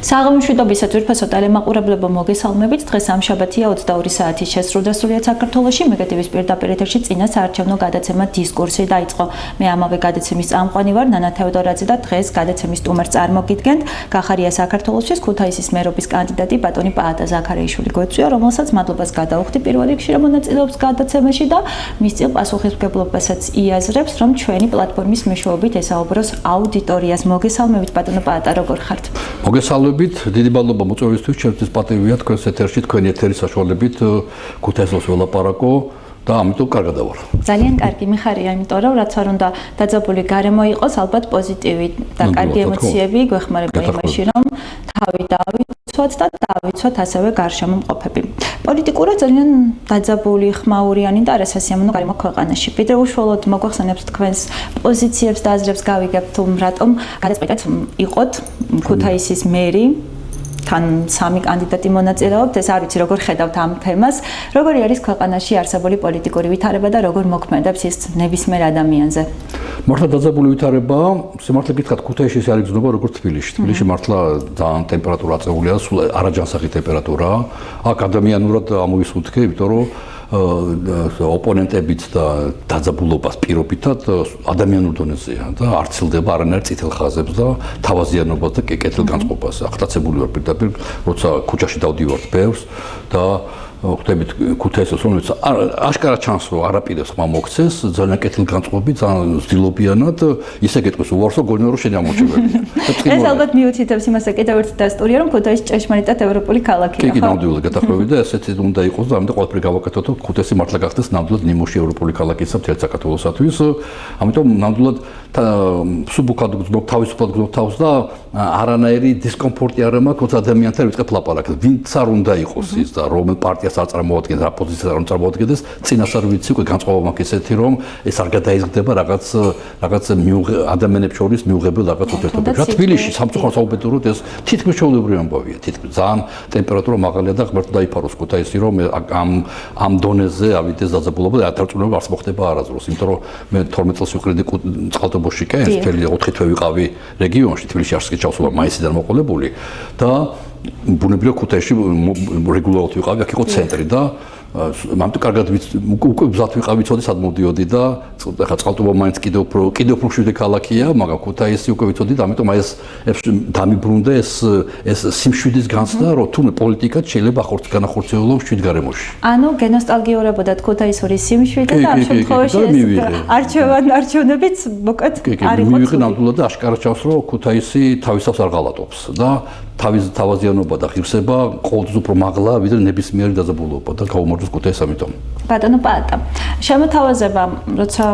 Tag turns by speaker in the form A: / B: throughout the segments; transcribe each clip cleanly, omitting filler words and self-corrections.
A: საღამომშვიდობისა ძვირფასო ტელემაყურებლებო მოგესალმებით. დღეს სამშაბათია 22 საათის შესრულდა საქართველოში. მეგატივის პირდაპირ ეთერში წინა საარჩევნო გადაცემა დისკურსი დაიწყო. მე ამავე გადაცემის წამყვანი ვარ ნანა თეოდორაძე და დღეს გადაცემის სტუმარს წარმოგიდგენთ. გახარია საქართველოსის ქუთაისის მერობის კანდიდატი ბატონი პაატა ზაქარიაშვილი გვეწვია, რომელსაც მადლობას გადავხდი პირველ რიგში რომ მონაწილეობს გადაცემაში და მის წინ პასუხისმგებლობასაც იაზრებს, რომ ჩვენი პლატფორმის მეშვეობით ესაუბროს აუდიტორიას. მოგესალმებით ბატონო პაატა, როგორ ხართ?
B: მოგესალმებით, დიდი მადლობა მოწვევისთვის, ჩემთვის პატივია თქვენს ეთერში, თქვენი ეთერის საშუალებით ქუთაისს ველაპარაკო და ამიტომ კარგად ვარ.
A: ძალიან კარგი, მიხარია, იმიტომ რომ რაც არ უნდა დაძაბული გარემო იყოს, ალბათ პოზიტივი და კარგი ემოციები გვეხმარება იმაში, რომ თავი დავიცვათ და დავიცვათ ასევე გარშემო მყოფები. პოლიტიკურად ძალიან დაძაბული, ხმაურიანი და არასასიამოვნო გარემო ქვეყანაში. ვიდრე უშუალოდ მოგვახსენებთ თქვენს პოზიციებს და აზრებს გავიგებთ, რატომ გადაწყვეტეთ იყოთ ქუთაისის მერი. თან სამი კანდიდატი მონაწილეობთ, ეს არ ვიცი როგორ ხედავთ ამ თემას, როგორი არის ქვეყანაში არსებული პოლიტიკური ვითარება და როგორ მოქმედებს ის ნებისმიერ ადამიანზე.
B: მართლა დაძაბული ვითარებაა, სიმართლე გითხრათ, ქუთაისში ის არის გზნობა როგორც თბილისში. თბილისში მართლა ძალიან ტემპერატურა აწეულია, სულ არაჯანსაღი ტემპერატურაა. აქ ადამიანურად ამოვისუნთქე, იმიტომ რომ ოპონენტებით და დაძაბულობას პირობითად ადამიანურ დონეზეა და არ ცილდება არანაირ წითელ ხაზებს და თავაზიანობას და კეთილგანწყობას. აღტაცებული ვარ პირდაპირ, როცა ქუჩაში დავდივართ ბევრს და ხვდებით ქუთაისს, რომელიც აშკარა ჩანს, რომ არაპირებს ხმა მოქცეს, ძალიან კეთილგანწყობი, ძალიან ზდილობიანად, ისე გეტყვის უარსო გონია რომ შენ ამოჭებელია.
A: ეს ალბათ მიუთითებს იმას, კიდევ ერთი დასტურია, რომ ქუთაისი ჭეშმარიტად ევროპული ქალაქია.
B: კი, ნამდვილად გათხრები და ესეთი უნდა იყოს და ამიტომ ყველაფერი გავაკეთოთ, რომ ქუთაისი მართლა გახდეს ნამდვილად ნიმუში ევროპული ქალაქისა მთელ საქართველოსათვის. ამიტომ ნამდვილად სუბუქად გძნობ თავისუფლად გძნობ თავს და არანაირი დისკომფორტი არ მაქვს ადამიანთან ვიწყებ ლაპარაკს. ვინც არ უნდა იყოს ის და რომელ პარტიას არ წარმოადგენს, რა პოზიციას არ წარმოადგენს, წინასწარ ვიცი უკვე განწყობა მაქვს ესეთი, რომ ეს არ გადაიზრდება რაღაც ადამიანებს შორის მიუღებელ რაღაც ურთიერთობებს. რა თბილისში სამწუხაროდ საუბედუროდ ეს თითქმის ჩვეულებრივი ამბავია, თითქმის ძალიან ტემპერატურა მაღალია და ღმერთო დაიფაროს ქუთაისი, რომ ამ დონეზე ავიდეს დაძაბულობა და დარწმუნება არც მოხდება არასდროს, იმიტომ რომ მე 12 წელს ვიყრიდი წყალტუბოში კენს, მთელი 4 თვე ვიყავი რეგიონში, თბილისში არც კი ჩავსულა მაისიდან მოყოლებული და ბუნებრივია ქუთაისში რეგულარულად ვიყავი, აქ იყო ცენტრი და მამტო კარგად უკვე ბზად ვიყავი, ცოდი სად მოვდიოდი და ხა წყალტუბო მაინც კიდევ უფრო შვიდი ქალაქია, მაგრამ ქუთაისი უკვე ვიცოდი და ამიტომ ეს დამიბრუნდა ეს სიმშვიდის განცდა, რომ თუნდაც პოლიტიკად შეიძლება განახორციელო შვიდ გარემოში.
A: ანუ გენოსტალგიურებოდათ ქუთაისური სიმშვიდე და ამ შემთხვევაში არჩევნებიც მოკლედ არ იყო.
B: მივიღე ნამდვილად და აშკარა ჩავს, რომ ქუთაისი თავისავს არ ღალატობს და თავაზიანობა და ღირსება ყოველთვის უფრო მაღლა ვიდრე ნებისმიერი დაძაბულობა და გაუმარჯოს ქუთაისს ამიტომ.
A: ბატონო პაატა, შემოთავაზება როცა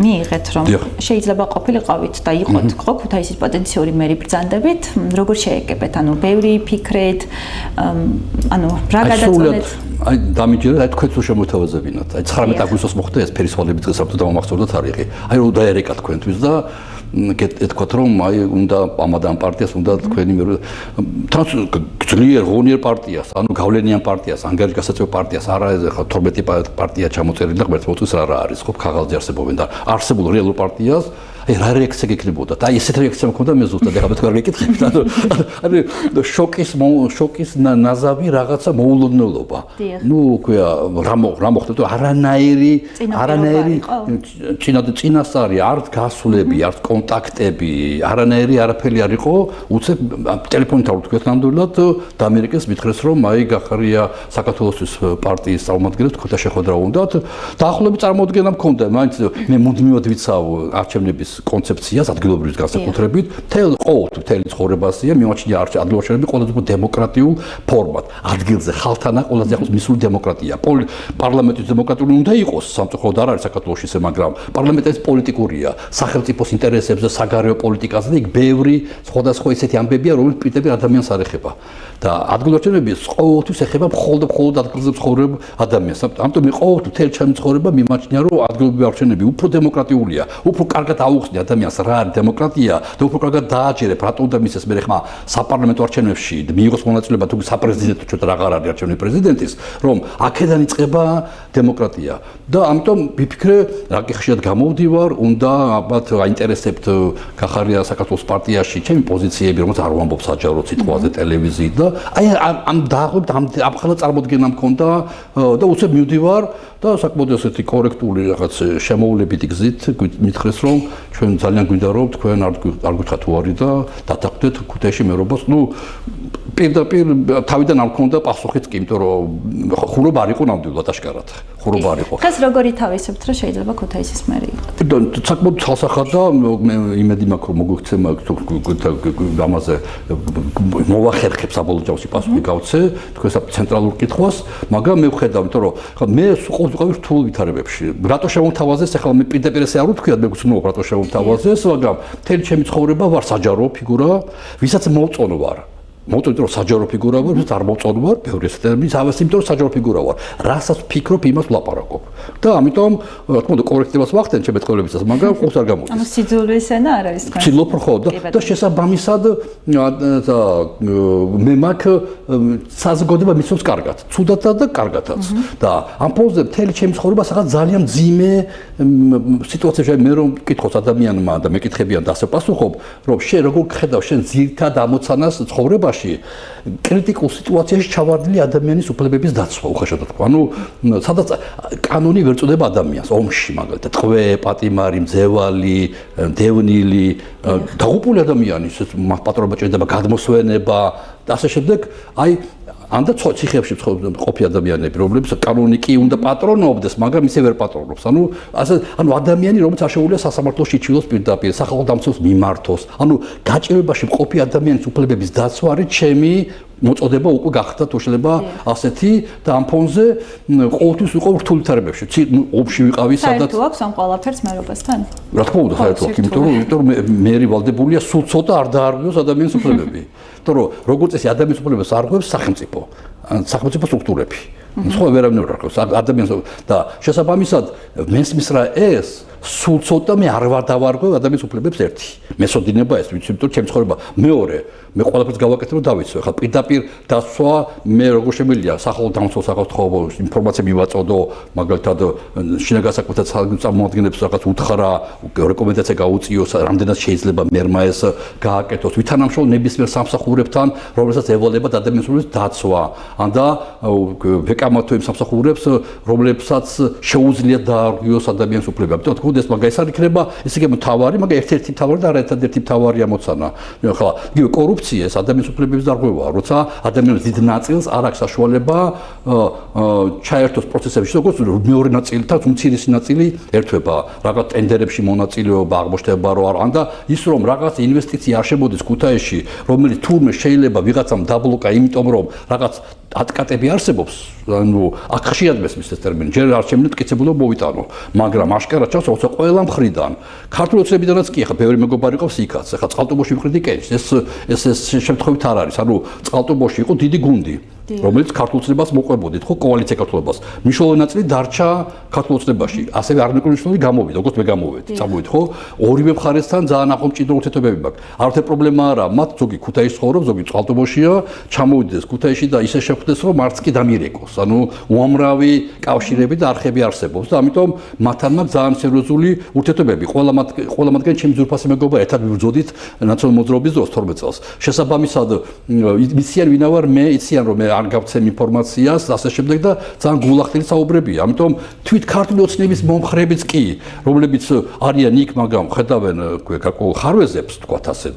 A: მიიღეთ, რომ შეიძლება ყოფილიყავით და იყოთ ქუთაისის პოტენციური მერი ბრძანდებით, როგორ შეეკებეთ? ანუ ბევრი ფიქრეთ, ანუ რა გადაწყვეტეთ?
B: აი დამიჯერეთ, აი თქვენც შემოთავაზებინათ. აი 19 აგვისტოს მოხდა ეს ფერისვალების დღეს რაბთო დამამახსოვრდა თარიღი. აი რომ დაერეკა თქვენთვის და ეთქვათ რომ აი უნდა ამადან პარტიას უნდა თქვენი თან ძლიერ ღონიერ პარტიას, ანუ გავლენიან პარტიას, ანგარიშგასაწევ პარტიას, არა ხა 12 პარტია ჩამოწერილი და ღმერთს მოწვის რა არის, ხო ქაღალდზე არსებობენ და არსებულ რეალურ პარტიას აი რა რეაქცია გექნებოდა და აი ესეთ რეაქცია მქონდა მე ზუსტად ეხლა თქვენ გეკითხებით ანუ შოკის ნაზავი რაღაცა მოულოდნელობა ნუ ქვია რა მოხდა არანაირი წინასწარი არ გასვლები არ კონტაქტები არანაირი არაფერი არ იყო უცებ ტელეფონით არ ვთქვით ნამდვილად და ამერიკას მითხრეს რომ აი გახარია საქართველოსთვის პარტიის წარმომადგენლებს თქვა შეხვედრა უნდათ დაახლოებით წარმოადგენა მქონდა მაინც მე მუდმივად ვიცავ არჩევნების კონცეფციას ადგილობრივის განსაკუთრებით მთელი ცხოვრებასია მიმაჩნია ადგილობრივი ყველაზე უფრო დემოკრატიულ ფორმატ ადგილზე ხალხთანა ყველაზე ახლოს მისული დემოკრატია პარლამენტის დემოკრატიული უნდა იყოს სამწუხაროდ არ არის საქართველოში ესე მაგრამ პარლამენტის პოლიტიკურია სახელმწიფოს ინტერესებზე საგარეო პოლიტიკაზე და იქ ბევრი სხვადასხვა ისეთი ამბებია რომელიც პირდაპირ ადამიანს არ ეხება და ადგილობრივი ყოველთვის ეხება მხოლოდ ადგილზე ცხოვრებ ადამიანს ამიტომ მე ყოველთვის მთელი ჩემი ცხოვრება მიმაჩნია რომ ადგილობრივი არჩევნები უფრო დემოკრატიულია უფრო კარგად გამოგხსნი ადამიანს რა არის დემოკრატია და უფრო კარგად დააჯერებ რატომ და მისეს მე ხმა საპარლამენტო არჩევნებში მიიღოს მონაწილეობა თუ საპრეზიდენტო ჩვენ აღარ არის არჩევნები პრეზიდენტის რომ აქედან იწყება დემოკრატია და ამიტომ ვიფიქრე რა კი ხშირად გამოვდივარ უნდა ალბათ აინტერესებთ გახარია საქართველოს პარტიაში ჩემი პოზიციები რომელიც არ ვამბობ საჯარო სიტყვაზე ტელევიზიით და აი ამ დაახლოებით ამ ხალხა წარმოდგენა მქონდა და უცებ მივდივარ და საკმაოდ ესეთი კორექტული რაღაც შემოულებითი გზით მითხრეს რომ ჩვენ ძალიან გვინდა რომ თქვენ არ გითხრათ თუ არის და დათანხმდეთ ქუთაისში მერობას ნუ პირდაპირ თავიდან არ მქონდა პასუხიც კი იმიტომ რომ ხურობა არ იყო ნამდვილად აშკარად ხურობა არ იყო
A: ხეს როგორი თავისებთ რომ შეიძლება ქუთაისის მერი
B: იყო საკმაოდ ცალსახად და მე იმედი მაქვს რომ მოგვიქცემა ამაზე მოვახერხებ საბოლოო ჯამში პასუხი გავცე თქვენ ცენტრალურ კითხვას მაგრამ მე ვხედავ იმიტომ რომ მე ვიყავი რთულ ვითარებებში რატო შემომთავაზეს ახლა მე პირდაპირ ესე არ ვთქვი მე გძნობ რატო შემომთავაზეს მაგრამ მთელი ჩემი ცხოვრება ვარ საჯარო ფიგურა ვისაც მოვწონ ვარ მოვწონთ რომ საჯარო ფიგურა ვარ ვისაც არ მოვწონ ვარ ბევრი ეს ტერმინი ავას იმიტომ რომ საჯარო ფიგურა ვარ რასაც ვფიქრობ იმას ვლაპარაკობ და ამიტომ რა თქმა უნდა კორექტებას ვახდენ ჩემ მეტყოლებისას მაგრამ ყურს არ გამოდის
A: ანუ სიძულვის ენა არ არის თქვენ
B: ცდილობ ხო და შესაბამისად მე მაქვს საზოგადოება მისცემს კარგად ცუდათაც და კარგათაც და ამ ფონზე მთელი ჩემი ცხოვრება საერთოდ ძალიან ძიმე სიტუაციაში მე რომ მკითხოს ადამიანმა და მეკითხებიან და ასე პასუხობ რომ შენ როგორ ხედავ შენ ძირითად ამოცანას ცხოვრებაში კრიტიკულ სიტუაციაში ჩავარდნილი ადამიანის უფლებების დაცვა უხეშად თქვა ანუ სადაც კანონი ვერ წოდება ადამიანს ომში მაგალითად ტყვე პატიმარი მძევალი დევნილი დაღუპული ადამიანი პატრონობა ჭირდება გადმოსვენება და ასე შემდეგ აი ანდა ციხეებში ყოფი ადამიანები რომლებიც კანონიკი უნდა პატრონობდეს მაგრამ ისე ვერ პატრონობს ანუ ასე ანუ ადამიანი რომელიც აღშეულია სასამართლოში ჩილოს პირდაპირ სახალხო დამცველს მიმართოს ანუ გაჭირვებაში მყოფი ადამიანის უფლებების დაცვა არის ჩემი მოწოდება უკვე გახდა თუ შეიძლება ასეთი და ამ ფონზე ყოველთვის ვიყავ რთულ ვითარებებში ომში ვიყავი სადაც
A: საერთო აქვს ამ ყველაფერს მერობასთან
B: რა თქმა უნდა საერთო აქვს იმიტომ რომ მერი ვალდებულია სულ ცოტა არ დაარღვიოს ადამიანის უფლებები იმიტომ რომ როგორც წესი ადამიანის უფლებებს არღვევს სახელმწიფო სტრუქტურები სხვა ვერავინ არ არღვევს ადამიანს და შესაბამისად მესმის რა ეს სულ ცოტა მე არ ვარ დავარღვევ ადამიანის უფლებებს ერთი მესოდინება ეს ვიცი იმიტომ ჩემი ცხოვრება მეორე მე ყველაფერს გავაკეთე რომ დავიცვე ხა პირდაპირ დაცვა მე როგორ შემიძლია სახალხო დამცველ საქართველო ინფორმაცია მივაწოდო მაგალითად შინაგან საქმეთა წარმომადგენლებს რაღაც უთხრა რეკომენდაცია გაუწიო რამდენად შეიძლება მერმა ეს გააკეთოს ვითანამშრომლ ნებისმიერ სამსახურებთან რომელსაც ევალებათ ადამიანის უფლებების დაცვა ან და ვეკამათო იმ სამსახურებს რომლებსაც შეუძლიათ დაარღვიოს ადამიანის უფლებები ამიტომ თქო ეს მაგას არ იქნება ესე იგი მთავარი მაგრამ ერთ-ერთი მთავარი და არაერთადერთი მთავარი ამოცანა ხლა იგივე კორუფცია ეს ადამიანის უფლებების დარღვევაა როცა ადამიანის დიდ ნაწილს არ აქვს საშუალება ჩაერთოს პროცესებში როგორც მეორე ნაწილთან უმცირესი ნაწილი ერთვება რაღაც ტენდერებში მონაწილეობა აღმოჩნდება რომ არ ან და ის რომ რაღაც ინვესტიცია არ შემოდის ქუთაისში რომელიც თურმე შეიძლება ვიღაცამ დაბლოკა იმიტომ რომ რაღაც ატკატები არსებობს ანუ აქ ხშირად მესმის ეს ტერმინი ჯერ არ შემიძლია მტკიცებულო მოვიტანო მაგრამ აშკარად ჩანს როცა ყველა მხრიდან ქართული ოცნებიდანაც კი ახლა ბევრი მეგობარი ყავს იქაც ახლა წყალტუბოში ვიყრიდი კენჭს ეს შემთხვევით არ არის ანუ წყალტუბოში იყო დიდი გუნდი რომელიც ქართულ ოცნებას მოყვებოდით ხო კოალიცია ქართულობას მნიშვნელოვანი ნაწილი დარჩა ქართულ ოცნებაში ასევე არ მეკონიშნული გამოვიდა როგორც მე გამოვედი წამოვით ხო ორივე მხარესთან ძალიან ახლო მჭიდრო ურთიერთობები მაქვს არაფერი პრობლემა არა მათ ზოგი ქუთაისში ცხოვრობს ზოგი წყალტუბოშია ჩამოვიდეს ქუთაისში და ისე შეხვდეს რომ არც კი დამირეკოს ანუ უამრავი კავშირები და არხები არსებობს და ამიტომ მათთან მაქვს ძალიან სერიოზული ურთიერთობები ყველა მათგანი ჩემი ძვირფასი მეგობარი ერთად ვიბრძოდით ნაციონალურ მოძრაობის დროს 12 წელს შესაბამისად იციან ვინა ვარ მე იციან რომ მე არ გავცემ ინფორმაციას ასე შემდეგ და ძალიან გულახდელი საუბრებია ამიტომ თვით ქართული ოცნების მომხრეებიც კი რომლებიც არიან იქ მაგრამ ხედავენ გარკვეულ ხარვეზებს თქვათ ასე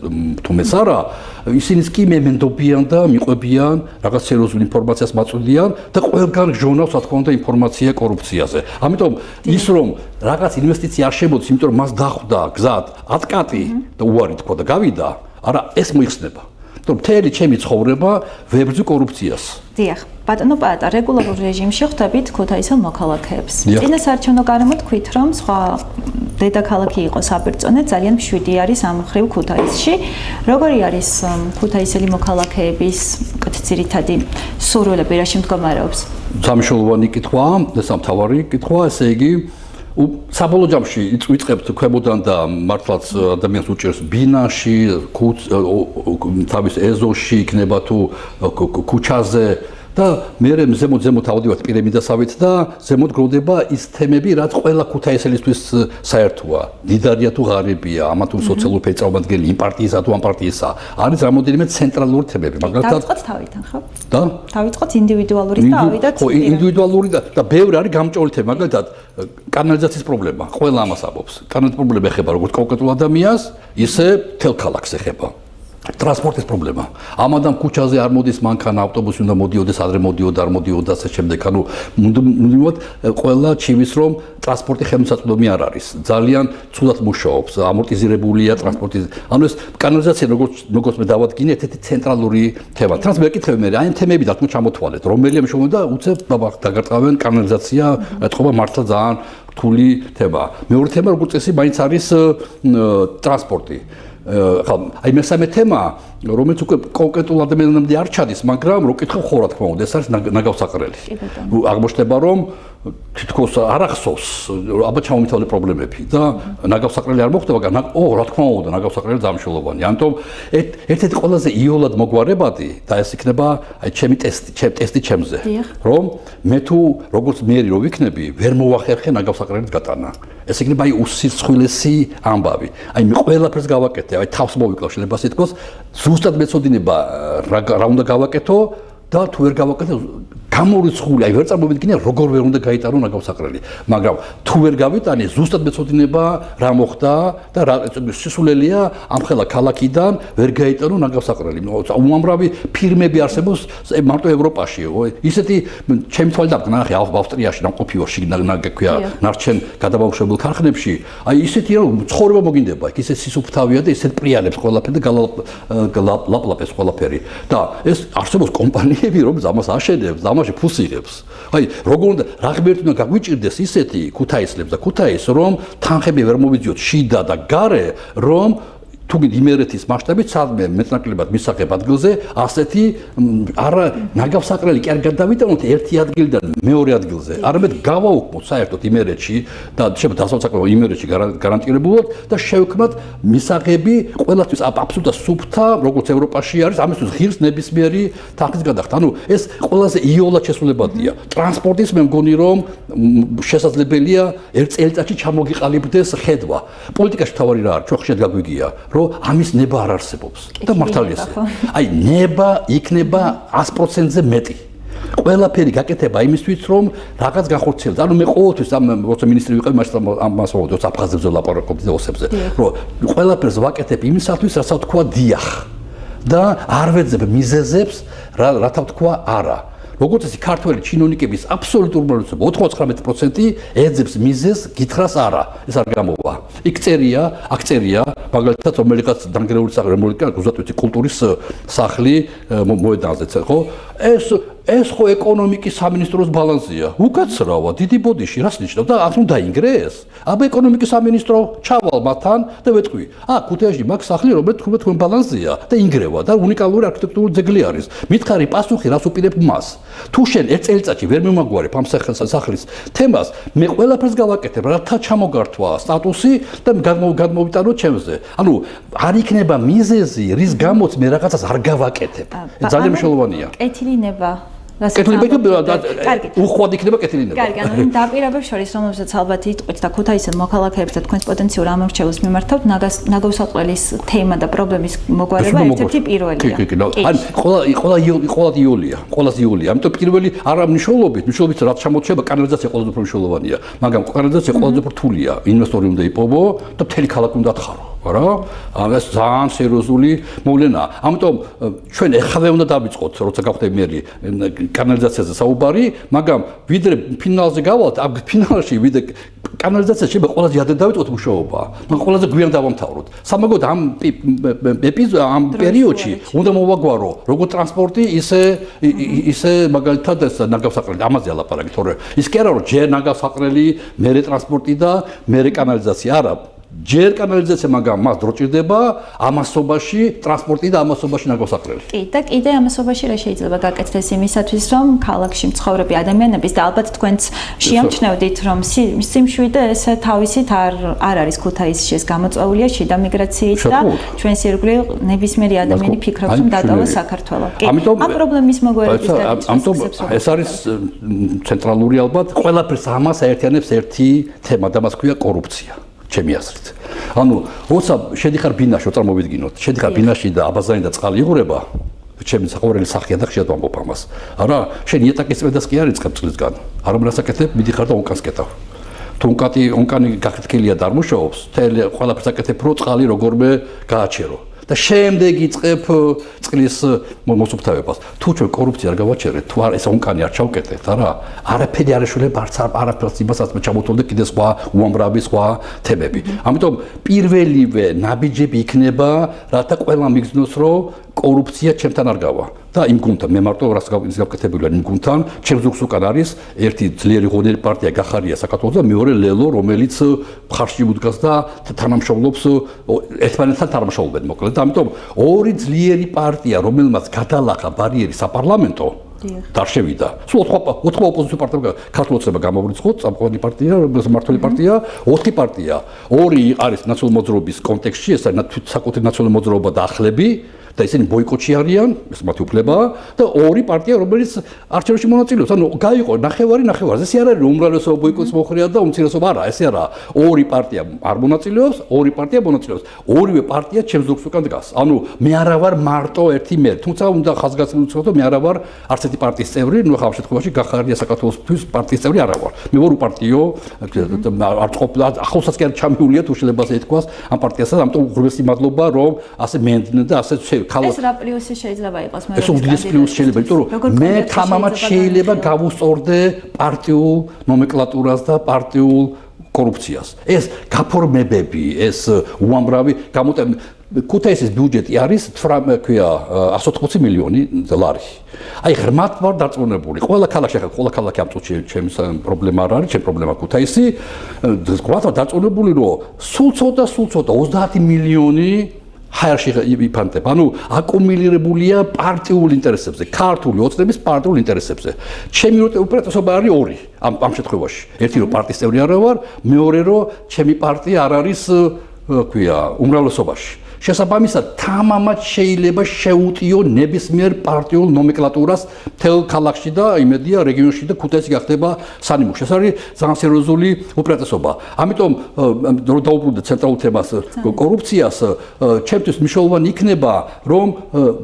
B: თუმცა არა ისინიც კი მემენდობიან და მიყვებიან რაღაც სერიოზულ ინფორმაციას მაწვდიან და ყველგან ჟურნალს რა თქმა უნდა ინფორმაცია კორუფციაზე ამიტომ ის რომ რაღაც ინვესტიცია არ შემოდის იმიტომ რომ მას დახვდა გზად ატკატი და უარი თქვა და გავიდა არა ეს მოიხსნება მთელი ჩემი ცხოვრება ვებრძვი კორუფციას.
A: დიახ, ბატონო პაატა, რეგულარულ რეჟიმში ხვდებით ქუთაისელ მოქალაქეებს. წინასაარჩევნო გარემო თქვით, რომ სხვა დედაქალაქი იყო საბერძნეთ, ძალიან მშვიდი არის ამ მხრივ ქუთაისში. როგორი არის ქუთაისელი მოქალაქეების ძირითადი სურვილები, რა შემდგომარეობს?
B: სამშობლოვანი კითხვაა, და სამთავარი კითხვაა, ესე იგი საბოლოო ჯამში ვიწყებთ ქვემოდან და მართლაც ადამიანს უჭერს ბინაში, თავის ეზოში იქნება თუ ქუჩაზე და მე ზემოთ ავდივართ პირამიდასავით და ზემოთ გროვდება ის თემები, რაც ყველა ქუთაისელისთვის საერთოა. დიდარია თუ ღარიბია, ამა თუ სოციალური ფერის წარმომადგენელი, იმ პარტიისა თუ ამ პარტიისა. არის რამოდენიმე ცენტრალური თემები, მაგრამ
A: დავიწყოთ თავიდან, ხო?
B: და
A: დავიწყოთ ინდივიდუალურით და ავიდათ.
B: ხო, ინდივიდუალური და ბევრი არის გამჭოლი თემა, მაგალითად კანალიზაციის პრობლემა. ყველა ამას ამბობს. კანალიზაციის პრობლემა ეხება როგორც კონკრეტულ ადამიანს, ისე მთელ ქალაქს ეხება. ტრანსპორტის პრობლემა. ამადამ ქუჩაზე არ მოდის მანქანა, ავტობუსი უნდა მოდიოდეს, ადრე მოდიოდა, არ მოდიოდა, ასე შემდეგ. ანუ მუდმივად ყველა ჩივის რომ ტრანსპორტი ხელმისაწვდომი არ არის. ძალიან ცუდად მუშაობს, ამორტიზირებულია ტრანსპორტი. ანუ ეს კანალიზაცია როგორც მე დავადგინე, ერთ-ერთი ცენტრალური თემა. ტრანს მეკითხები მე, აი ამ თემები და თქო ჩამოთვალეთ. რომელია მშოვენ და უცებ დაგარტყავენ კანალიზაცია, ეთქობა მართლა ძალიან რთული თემა. მეორე თემა როგორც წესი მაინც არის ტრანსპორტი. აი მესამე თემა, რომელიც უკვე კონკრეტულ ადამიანამდე არ ჩადის, მაგრამ რო კითხავ ხო რა თქმა უნდა, ეს არის ნაგავსაყრელი. აღმოჩნდება რომ თითქოს არ ახსოვს, აბა ჩამომითავრე პრობლემები და ნაგავსაყრელი არ მოხდება, მაგრამ რა თქმა უნდა, ნაგავსაყრელი ძალიან მნიშვნელოვანია. ამიტომ ერთ-ერთი ყველაზე იოლად მოგვარებადი და ეს იქნება აი ჩემი ტესტი ჩემზე, რომ მე თუ როგორც მერი რო ვიქნები, ვერ მოვახერხე ნაგავსაყრელის გატანა. ეს იქნება აი უსიცხვილესი ამბავი. აი მე ყველაფერს გავაკეთე, აი თავს მოვიკლავ, შეიძლება ასე თქოს, ზუსტად მეცოდინება რა უნდა გავაკეთო და თუ ვერ გავაკეთე გამორიცხული, აი ვერ წარმოვიდგინე როგორ ვერ უნდა გაიტანო ნაგავსაყრელი, მაგრამ თუ ვერ გავიტანე ზუსტად მეცოდინება რა მოხდა და რა სისულელია ამხელა ქალაქიდან ვერ გაიტანო ნაგავსაყრელი. უამრავი ფირმები არსებობს მარტო ევროპაში, ისეთი ჩემი თვალით დაგნა ახლა ავსტრიაში ნამყოფიო შიგნაგქვია ნარჩენ გადაბავშვებულ ქარხნებში, აი ისეთი რომ ცხოვრება მოგინდება, იქ ისე სისუფთავია და ისეთ პრიალებს ყველაფერი და გალაპლაპებს ყველაფერი და ეს არსებობს კომპანიები რომ ამას აშენებს ამაში ფულს იღებს. აი, როგორ უნდა რა ღმერთი უნდა გაგვიჭირდეს ისეთი ქუთაისლებს და ქუთაის რომ თანხები ვერ მოვიძიოთ შიდა და გარე, რომ თუ იმერეთის მასშტაბით სადმე მეტნაკლებად მისაღებ ადგილზე ასეთი არა ნაგავსაყრელი კი არ გადავიტანოთ ერთი ადგილიდან მეორე ადგილზე. არამედ გავაუქმოთ საერთოდ იმერეთში და შეიძლება დასავლსაყრელო იმერეთში გარანტირებულად და შევქმნათ მისაღები ყველასთვის აბსოლუტურად სუფთა, როგორც ევროპაში არის, ამისთვის ღირს ნებისმიერი თანხის გადახდა. ანუ ეს ყველაზე იოლად შესრულებადია. ტრანსპორტის მე მგონი რომ შესაძლებელია ერთ წელიწადში ჩამოგიყალიბდეს ხედვა. პოლიტიკაში თავარი რა არის, ჩვენ ხშირად გაგვიგია ამის ნება არ არსებობს და მართალია ეს. აი ნება იქნება 100%-ზე მეტი. ყველაფერი გაკეთება იმისთვის რომ რაღაც განხორციელდეს. ანუ მე ყოველთვის ამ როცა მინისტრი ვიყავ ამას ვაუწყობ აფხაზებზე ლაპარაკობდი და ოსებზე, რომ ყველაფერს ვაკეთებ იმისათვის, რასაც თქვა დიახ და არ ვეძებ მიზეზებს, რათა თქვა არა. როგორც ეს ქართველი ჩინონიკების აბსოლუტურ უმრავლესობა 99% ეძებს მიზეზს, გითხრას არა. ეს არ გამოვა. იქ წერია, აქ წერია, მაგალითად რომელიღაც დანგრეული სახლი, რომელიღაც უზატვიცი კულტურის სახლი მოედანზე, ხო? ეს ხო ეკონომიკის სამინისტროს ბალანსია. უკაცრავა, დიდი ბოდიში, რას ნიშნავს და აქ უნდა დაინგრეს? აბა ეკონომიკის სამინისტრო ჩავალ მათთან და ვეთქვი, ქუთაისში მაგ სახლი, რომელიც თქვენ ბალანსია და ინგრევა და უნიკალური არქიტექტურული ძეგლი არის. მითხარი პასუხი, რას უპირებ მას? თუ შენ ერთ წელიწადში ვერ მემაგვარებ ამ სახლის თემას, მე ყველაფერს გავაკეთებ, რათა ჩამოგართვა სტატუსი და გადმოვიტანო ჩემზე. ანუ არ იქნება მიზეზი, რის გამოც მე რაღაცას არ გავაკეთებ. ძალიან მნიშვნელოვანია. კეთილინება უხვად იქნება კეთილინება.
A: კარგი, ანუ დაპირებებს შორის, რომელსაც ალბათ იტყვით და ქუთაისელ მოქალაქეებს და თქვენს პოტენციურ ამორჩეულს მიმართავთ, ნაგავსაყრელის თემა და პრობლემის მოგვარება ერთ-ერთი პირველია.
B: ყველაზე იოლია. ამიტომ პირველი არა მნიშვნელობით, რაც ჩამოჩება კანალიზაცია ყველაზე უფრო მნიშვნელოვანია. მაგრამ კანალიზაცია ყველაზე უფრო რთულია. ინვესტორი უნდა იპოვო და მთელი ქალაქი უნდა თხარო. არა? ეს ძალიან სერიოზული მოვლენაა. ამიტომ ჩვენ ეხლა უნდა დავიწყოთ, როცა გავხდები მერი კანალიზაციაზე საუბარი, მაგრამ ვიდრე ფინალზე გავალთ, ამ ფინალში ვიდრე კანალიზაცია შეიძლება ყველაზე ადრე დავიწყოთ მუშაობა, მაგრამ ყველაზე გვიან დავამთავროთ. სამაგოდ ამ პერიოდში უნდა მოვაგვარო როგორ ტრანსპორტი, ისე მაგალითად ეს ნაგავსაყრელი, ამაზე ალაპარაკი, თორე ის კი არა რომ ჯერ ნაგავსაყრელი, მერე ტრანსპორტი და მერე კანალიზაცია, არა. ჯერ კანალიზაცია, მაგრამ მას დრო ჭირდება ამასობაში ტრანსპორტი და ამასობაში ნაგვასაყრელი.
A: კი, და კიდე ამასობაში რა შეიძლება გაკეთდეს იმისათვის, რომ ქალაქში მცხოვრები ადამიანების და ალბათ თქვენც შეამჩნევდით, რომ სიმშვიდე ესე თავისით არ არის ქუთაისში ეს გამოწვეულია შიდა მიგრაციით და ჩვენს ირგვლივ ნებისმიერი ადამიანი ფიქრობს, რომ დატოვა საქართველო. კი, ამ პრობლემის მოგვარების
B: ამიტომ ეს არის ცენტრალური ალბათ ყველაფერს ამას აერთიანებს ერთი თემა და მას ქვია კორუფცია. ჩემი აზრით. ანუ, როცა შედიხარ ბინაში, წარმოვიდგინოთ, შედიხარ ბინაში და აბაზანი და წყალი იღურება, ჩემი საყვარელი სახეა და ხშირად ვამბობ ამას. არა, შენ იატაკის წვედას კი არ იწყებ წლისგან. არ უნდა საკეთებ, მიდიხარ და ონკანს კეტავ. თუ ონკანი გახეთქილია და არ მუშაობს, ყველაფერს აკეთებ, რო წყალი როგორმე გააჩერო. და შემდეგ იწყებ წყლის მოსუფთავებას. თუ ჩვენ კორუფცია არ გავაჩერეთ, თუ ეს ონკანი არ ჩავკეტეთ, არა, არაფერი არ ეშველება არაფერს იმასაც ჩამოთვალდე კიდე სხვა უამრავი სხვა თემები. ამიტომ პირველივე ნაბიჯები იქნება, რათა ყველა მიგრძნოს, რომ კორუფცია ჩემთან არ გავა. და იმ გუნდთან მე მარტო რას გავკეთებული ვარ იმ გუნდთან, ჩემს ზურგს უკან არის ერთი ძლიერი ღონერი პარტია გახარია საქართველოს და მეორე ლელო, რომელიც მხარში უდგას და თანამშრომლობს ერთმანეთთან თანამშრომლობენ მოკლედ. ამიტომ ორი ძლიერი პარტია, რომელმაც გადალახა ბარიერი საპარლამენტო და შევიდა. სულ 4 ოპოზიციო პარტია ქართულოცნება გამოვრიცხოთ, წამყვანი პარტია, მმართველი პარტია, 4 პარტია. 2 არის ნაციონალური მოძრაობის კონტექსტში, ეს არის საკუთარი ნაციონალური მოძრაობა და ახლები. და ისინი ბოიკოტში არიან, ეს მათი უფლებაა და 2 პარტია, რომელიც არჩევნებში მონაწილეობს. ანუ გაიყო ნახევარი. ესე არ არის უმრავლესობა ბოიკოტის მოხრეა და უმცირესობა არა, ესე არა. 2 პარტია არ მონაწილეობს, 2 პარტია მონაწილეობს. ორივე პარტია ჩემს ზურგს უკან დგას. ანუ მე არა ვარ მარტო ერთი მე, თუმცა უნდა ხაზგასმული ვცხოვროთ, მე არა ვარ არც ერთი პარტიის წევრი, ნუ ხა ამ შემთხვევაში გახარია საქართველოსთვის პარტიის წევრი არა ვარ. მე ვარ უპარტიო, არ ყოფილა ახლოსაც კი არ ჩამიულიათ უშლებას ეთქვას ამ პარტიასთან, ამიტომ უღრმესი მადლობა, რომ ასე მენდნენ და ასე
A: ეს რა პლუსი შეიძლება იყოს მე
B: ეს უდიდეს პლუსი შეიძლება იმიტომ რომ მე თამამად შეიძლება გავუსწორდე პარტიულ ნომენკლატურას და პარტიულ კორუფციას ეს გაფორმებები ეს უამრავი ქუთაისის ბიუჯეტი არის 180 მილიონი ლარი აი ღრმად ვარ დარწმუნებული ყველა ქალაქში ამ წუთში ჩემს პრობლემა არ არის ჩემ პრობლემა ქუთაისი ღრმად ვარ დარწმუნებული რომ სულ ცოტა 30 მილიონი ჰაერში იფანტებ. ანუ აკუმულირებულია პარტიულ ინტერესებზე, ქართული ოცნების პარტიულ ინტერესებზე. ჩემი უპირატესობა არის 2 ამ შემთხვევაში. ერთი რომ პარტიის წევრი არ ვარ, მეორე რომ ჩემი პარტია არ არის, უმრავლესობაში. შესაბამისად, თამამად შეიძლება შეუტიო ნებისმიერ პარტიულ ნომენკლატურას მთელ ქალაქში და იმედია რეგიონში და ქუთაისი გახდება სანიმუში. ეს არის ძალიან სერიოზული უპირატესობა. ამიტომ რომ დაუბრუნდეთ ცენტრალურ თემას კორუფციას, ჩემთვის მნიშვნელოვანი იქნება, რომ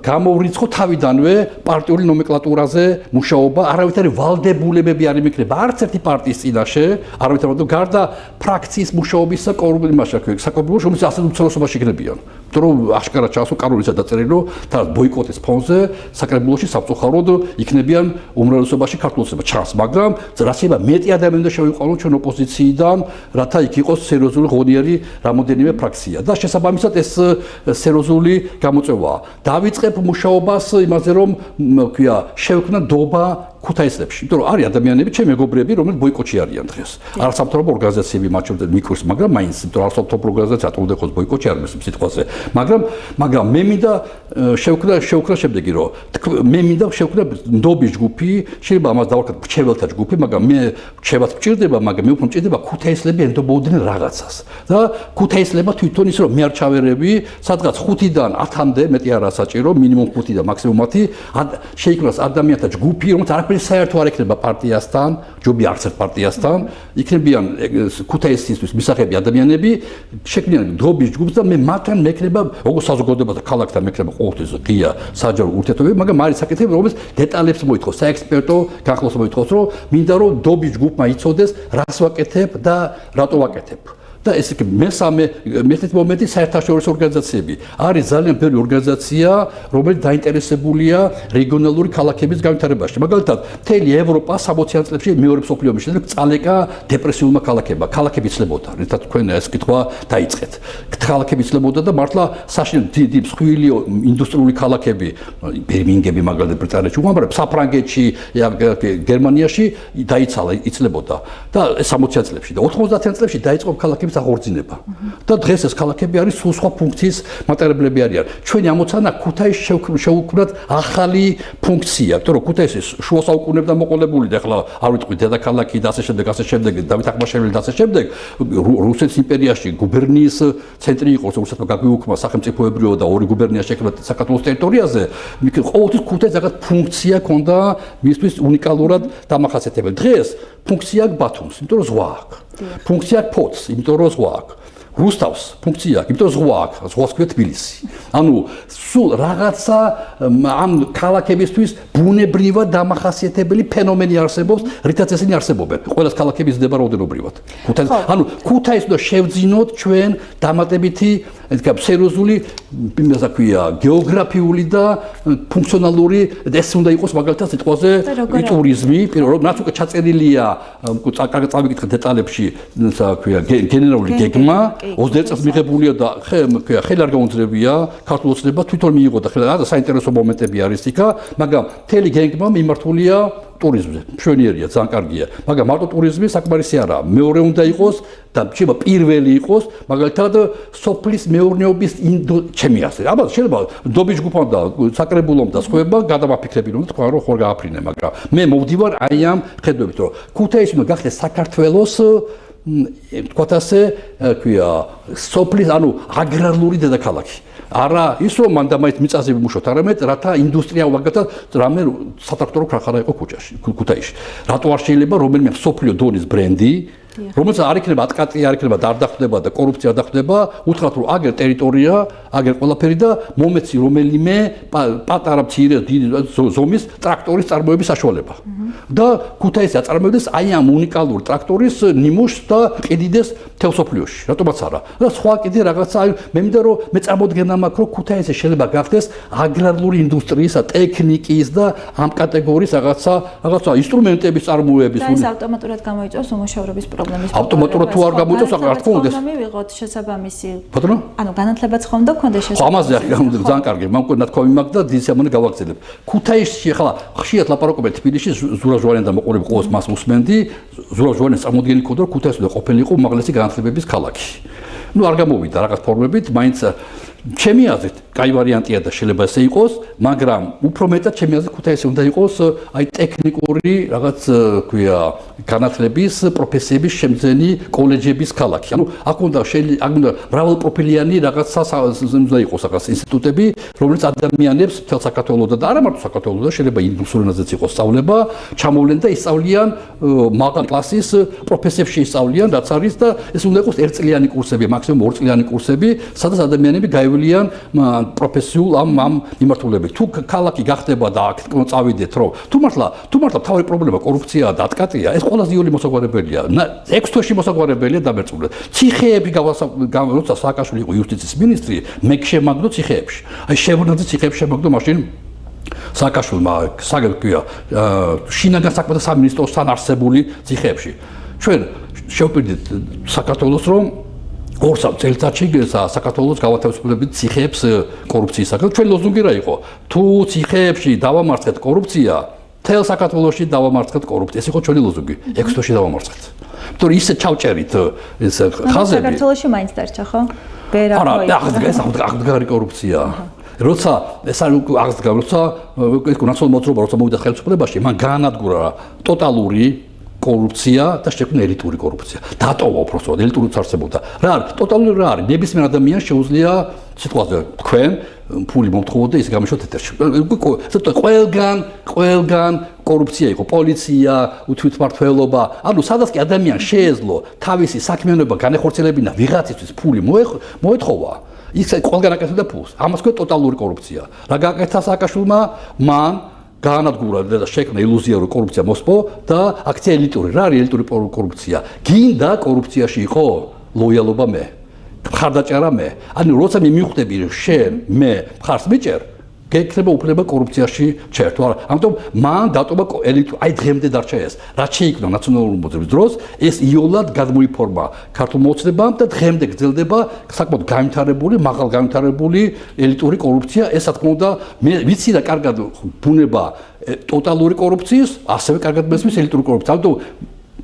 B: გამოვრიცხო თავიდანვე პარტიული ნომენკლატურაზე მუშაობა, არავითარი ვალდებულებები არ იმექნება არც ერთი პარტიის წინაშე, არავითარი გარდა ფრაქციის მუშაობისა საკრებულოში, რომელიც ასე უმცირესობაში იქნებიან. რომ აშკარად ჩასულ კანონისა დაწერილი რომ თან ბოიკოტის ფონზე საკრებულოში საფწუხაროდ იქნებიან უმრავლესობაში ქართულოცნება ჩანს მაგრამ რასება მეტი ადამიანი და შევიყვანოთ ჩვენ ოპოზიციიდან რათა იქ იყოს სერიოზული ღონიერი რამოდენიმე ფრაქცია და შესაბამისად ეს სერიოზული გამოწვევაა დავიწყებ მუშაობას იმაზე რომ შევქმნა დობა ქუთაისლებში იმიტომ რომ არის ადამიანები ჩემი მეგობრები რომლებიც ბოიკოტში არიან დღეს არ სამთავრობო ორგანიზაციები მათ შორის მიკროს მაგრამ მაინც იმიტომ რომ არ სამთავრობო ორგანიზაცია ატოლ დეხოს ბოიკოტში არ მესმის სიტყვაზე მაგრამ მე მინდა შევქნა შემდეგი რომ მე მინდა შევქნა ნდობის ჯგუფი შეიძლება ამას დავარქვა მრჩეველთა ჯგუფი მაგრამ მე მრჩევაც მჭირდება მაგრამ მე უფრო მჭირდება ქუთაისლები ენდობოდნენ რაღაცას და ქუთაისლებმა თვითონ ის რომ მე არ ჩავერები სადღაც 5-დან 10-მდე მეტი არა საჭირო მინიმუმ 5 და მაქსიმუმ 10 შეიქმნას ადამიანთა ჯგუფი რომელიც არაფერი საერთო არ ექნება პარტიასთან ჯობი არც ერთ პარტიასთან იქნებიან ქუთაისისთვის მისაღები ადამიანები შექმნიან ნდობის ჯგუფს და მე მათთან მექნება როგორც საზოგადოებასთან ქალაქთან მექნება ყოველთვის ღია საჯარო ურთიერთობები მაგრამ არის საკითხები რომელიც დეტალებს მოითხოვს საექსპერტო განხილვას მოითხოვს რომ მინდა რომ ნდობის ჯგუფმა იცოდეს რას ვაკეთებ და რატო ვაკეთებ და ეს მესამე მომენტი საერთაშორისო ორგანიზაციები არის ძალიან ბევრი ორგანიზაცია რომელიც დაინტერესებულია რეგიონალური ქალაქების განვითარებაში მაგალითად მთელი ევროპა 60-იან წლებში მეორე მსოფლიო ომის შემდეგ წალეკა დეპრესიულმა ქალაქებმა ქალაქები იცლებოდა რითაც თქვენ ეს კითხვა დაიწყეთ ქალაქები იცლებოდა და მართლა საშინელ დიდი მსხვილი ინდუსტრიული ქალაქები ბერმინგემი მაგალითად ბრიტანეთში უამრავ საფრანგეთში გერმანიაში დაიცალა იცლებოდა და 60-იან წლებში და 90-იან წლებში დაიწყო ქალაქების ფუნქციების აღორძინება. და დღეს ეს ქალაქები არის სულ სხვა ფუნქციის მატარებლები არიან. ჩვენი ამოცანა ქუთაისს შევუქმნათ ახალი ფუნქცია, იმიტომ რომ ქუთაისი შუა საუკუნეებიდან მოყოლებული და ახლა არ ვიტყვი დედაქალაქი და ასე შემდეგ, დავით აღმაშენებელი და ასე შემდეგ, რუსეთის იმპერიაში გუბერნიის ცენტრი იყო, რუსეთმა გაგვიუქმა სახელმწიფოებრივი და ორი გუბერნია შექმნა საქართველოს ტერიტორიაზე. ყოველთვის ქუთაისს რაღაც ფუნქცია ჰქონდა მისთვის უნიკალურად დამახასიათებელი. დღეს ფუნქცია აქვს ბათუმს, იმიტომ რომ ზღვა აქვს. ფუნქცია აქვს ფოთს, იმიტომ რომ ზღვა აქვს. რუსთავს ფუნქცია აქვს, იმიტომ რომ ზღვა აქვს, ზღვას ქვია თბილისი. ანუ სულ რაღაცა ამ ქალაქებისთვის ბუნებრივად დამახასიათებელი ფენომენი არსებობს, რითაც ესენი არსებობენ. ყველას ქალაქები ზრდება რაოდენობრივად. ანუ ქუთაისს უნდა შევძინოთ ჩვენ დამატებითი სერიოზული, იმასა ქვია, გეოგრაფიული და ფუნქციონალური, ეს უნდა იყოს მაგალითად სიტყვაზე ტურიზმი, რაც უკვე ჩაწერილია, კარგად წავიკითხეთ დეტალებში, ისა ქვია, გენერალური გეგმა 21 წელს მიღებულია და ხელი არ გაუძლებია, ქართულ ოცნება თვითონ მიიღო და ხელი და საინტერესო მომენტები არის იქა, მაგრამ მთელი გეგმა მიმართულია ტურიზმზე. მშვენიერია, ძალიან კარგია, მაგრამ მარტო ტურიზმი საკმარისი არაა. მეორე უნდა იყოს და შეიძლება პირველი იყოს, მაგალითად სოფლის მეურნეობის ჩემი ასე. აბა შეიძლება დობის ჯგუფთან და საკრებულომ და სხვაებმა გადამაფიქრებინო და თქვა რომ ხوار გააფრინე, მაგრამ მე მოვდივარ აი ამ ხედვებით, რომ ქუთაისი უნდა გახდეს საქართველოს თქვათ ასე, ქვია, სოფლის, ანუ აგრარული დედაქალაქი. არა ის რომ მან და მაინც მიწაზე ვიმუშოთ, არამედ რათა ინდუსტრია მაგალითად რამე სატრაქტორო ქარხანა იყო ქუთაისში. რატო არ შეიძლება რომელიმე სოფლიო დონის ბრენდი, რომელიც არ იქნება ატკატი, არ იქნება და არ დახვდება და კორუფცია არ დახვდება, უთხრათ რომ აგერ ტერიტორია, აგერ ყველაფერი და მომეცი რომელიმე პატარა მცირე დიდი ზომის ტრაქტორის წარმოების საშუალება. და ქუთაისი აწარმოებდეს აი ამ უნიკალურ ტრაქტორის ნიმუშს და ყიდიდეს მთელ სოფლიოში. რატომაც არა. და სხვა კიდე რაღაცა, მე მინდა რომ მე წარმოდგენა მაქვს, რომ ქუთაისი შეიძლება გახდეს აგრარული ინდუსტრიის, ტექნიკის და ამ კატეგორიის რაღაცა ინსტრუმენტების წარმოების.
A: და ეს ავტომატურად გამოიწვევს უმუშევრობის პრობლემის.
B: ავტომატურად თუ არ გამოიწვევს, არ თქონდეს.
A: ხომ მივიღოთ შესაბამისი.
B: ბატონო?
A: ანუ განათლებაც ხომ და გქონდეს შესაბამისი.
B: ამაზე არ გამოდის ძალიან კარგი. მან უკვე ნათქვამი მაქვს და დიდი სიამოვნებით გავაგრძელებ. ქუთაისში ახლა ხშირად ლაპარაკობენ თბილისში ზურაბ-ჟვანიან და მოყოლები ყოველს მას უსმენდი. ზურაბ-ჟვანიანს წარმოდგენი ქონდა რომ ქუთაისი უნდა ყოფილიყო უმაღლესი განათლებების ქალაქი. ნუ არ გამოვიდა რაღაც ფორმებით, მაინც ჩემი აზრით, კაი ვარიანტია და შეიძლება ესე იყოს, მაგრამ უფრო მეტად ჩემი აზრით ქუთაისი უნდა იყოს აი ტექნიკური რაღაც ქვია განათლების პროფესიების შემძენი კოლეჯების ქალაქი. ანუ აქ უნდა მრავალპროფილიანი რაღაცა უნდა იყოს რაღაც ინსტიტუტები, რომელიც ადამიანებს მთელ საქართველოსა და არა მარტო საქართველოსა, შეიძლება ინგლისურ ენაზეც იყოს სწავლება, ჩამოვლენ და ისწავლიან მაღალი კლასის პროფესიებს შეისწავლიან, რაც არის და ეს უნდა იყოს ერთწლიანი კურსები, მაქსიმუმ 2 წლიანი კურსები, სადაც ადამიანები გაივლიან პროფესიულ ამ მიმართულებით. თუ ქალაქი გახდება და აქ წავიდეთ, რომ თუ მართლა თავი პრობლემა კორუფციაა და ატკატია, ეს ყველაზე იული მოსაგვარებელია. 6 თვეში მოსაგვარებელია დამერწმუნდეთ. ციხეები როცა სააკაშვილი იყო იუსტიციის მინისტრი, მე შემაგდო ციხეებში. აი შევრნაძე ციხეებში შემაგდო მაშინ სააკაშვილმა საგებია შინაგან საქმეთა სამინისტროსთან არსებული ციხეებში. ჩვენ შევპირდით საქართველოს რომ 2 წელიწადში საქართველოს გავათავისუფლებით ციხეებს კორუფციისაგან. ჩვენ ლოზუნგი რა იყო? თუ ციხეებში დავამარცხეთ კორუფცია, თელ საქართველოში დავამარცხეთ კორუფცია. ეს იყო ჩვენი ლოზუნგი. 6 თვეში დავამარცხეთ. იმიტომ რომ ისე ჩავჭერით ეს ხაზები.
A: საქართველოში მაინც დარჩა, ხო?
B: არა, აღდგარი კორუფცია. როცა ეს არ აღდგა, როცა ეს ნაციონალური მოძრაობა როცა მოვიდა ხელისუფლებაში, მან გაანადგურა ტოტალური კორუფცია და შექმნა ელიტური კორუფცია. დატოვა უბრალოდ ელიტურიც არსებობდა. რა არის? ტოტალური რა არის? ნებისმიერ ადამიანს შეუძლია სიტყვაზე თქვენ ფული მომთხოვოთ და ის გამიშოთ ეთერში. ყველგან კორუფცია იყო, პოლიცია, თვითმმართველობა. ანუ სადაც კი ადამიანს შეეძლო თავისი საქმიანობა განეხორციელებინა ვიღაცისთვის ფული მოეთხოვა, ის ყველგან აკეთებდა ფულს. ამას ქვია ტოტალური კორუფცია. რა გააკეთა სააკაშვილმა? მან გაანადგურა და შექმნა ილუზია რომ კორუფცია მოსპო და აქცია ელიტური. რა არის ელიტური კორუფცია? გინდა კორუფციაში იყო ლოიალობა მე. მხარდაჭერა მე. ანუ როცა მე მივხვდები შენ მე მხარს მიჭერ, გეკრება უფლება კორუფციაში ჩერთო. ამიტომ მან დატოვა ელიტური. აი დღემდე დარჩა ეს. რაც შეიქმნა ნაციონალური მოძრაობის დროს, ეს იოლად გადმოიფორმა ქართულ მოძრაობამ და დღემდე გრძელდება საკმაოდ განვითარებული, მაღალ განვითარებული ელიტური კორუფცია. ეს რა თქმა უნდა, მე ვიცი და კარგად ბუნება ტოტალური კორუფციის, ასევე კარგად მესმის ელიტური კორუფცია. ამიტომ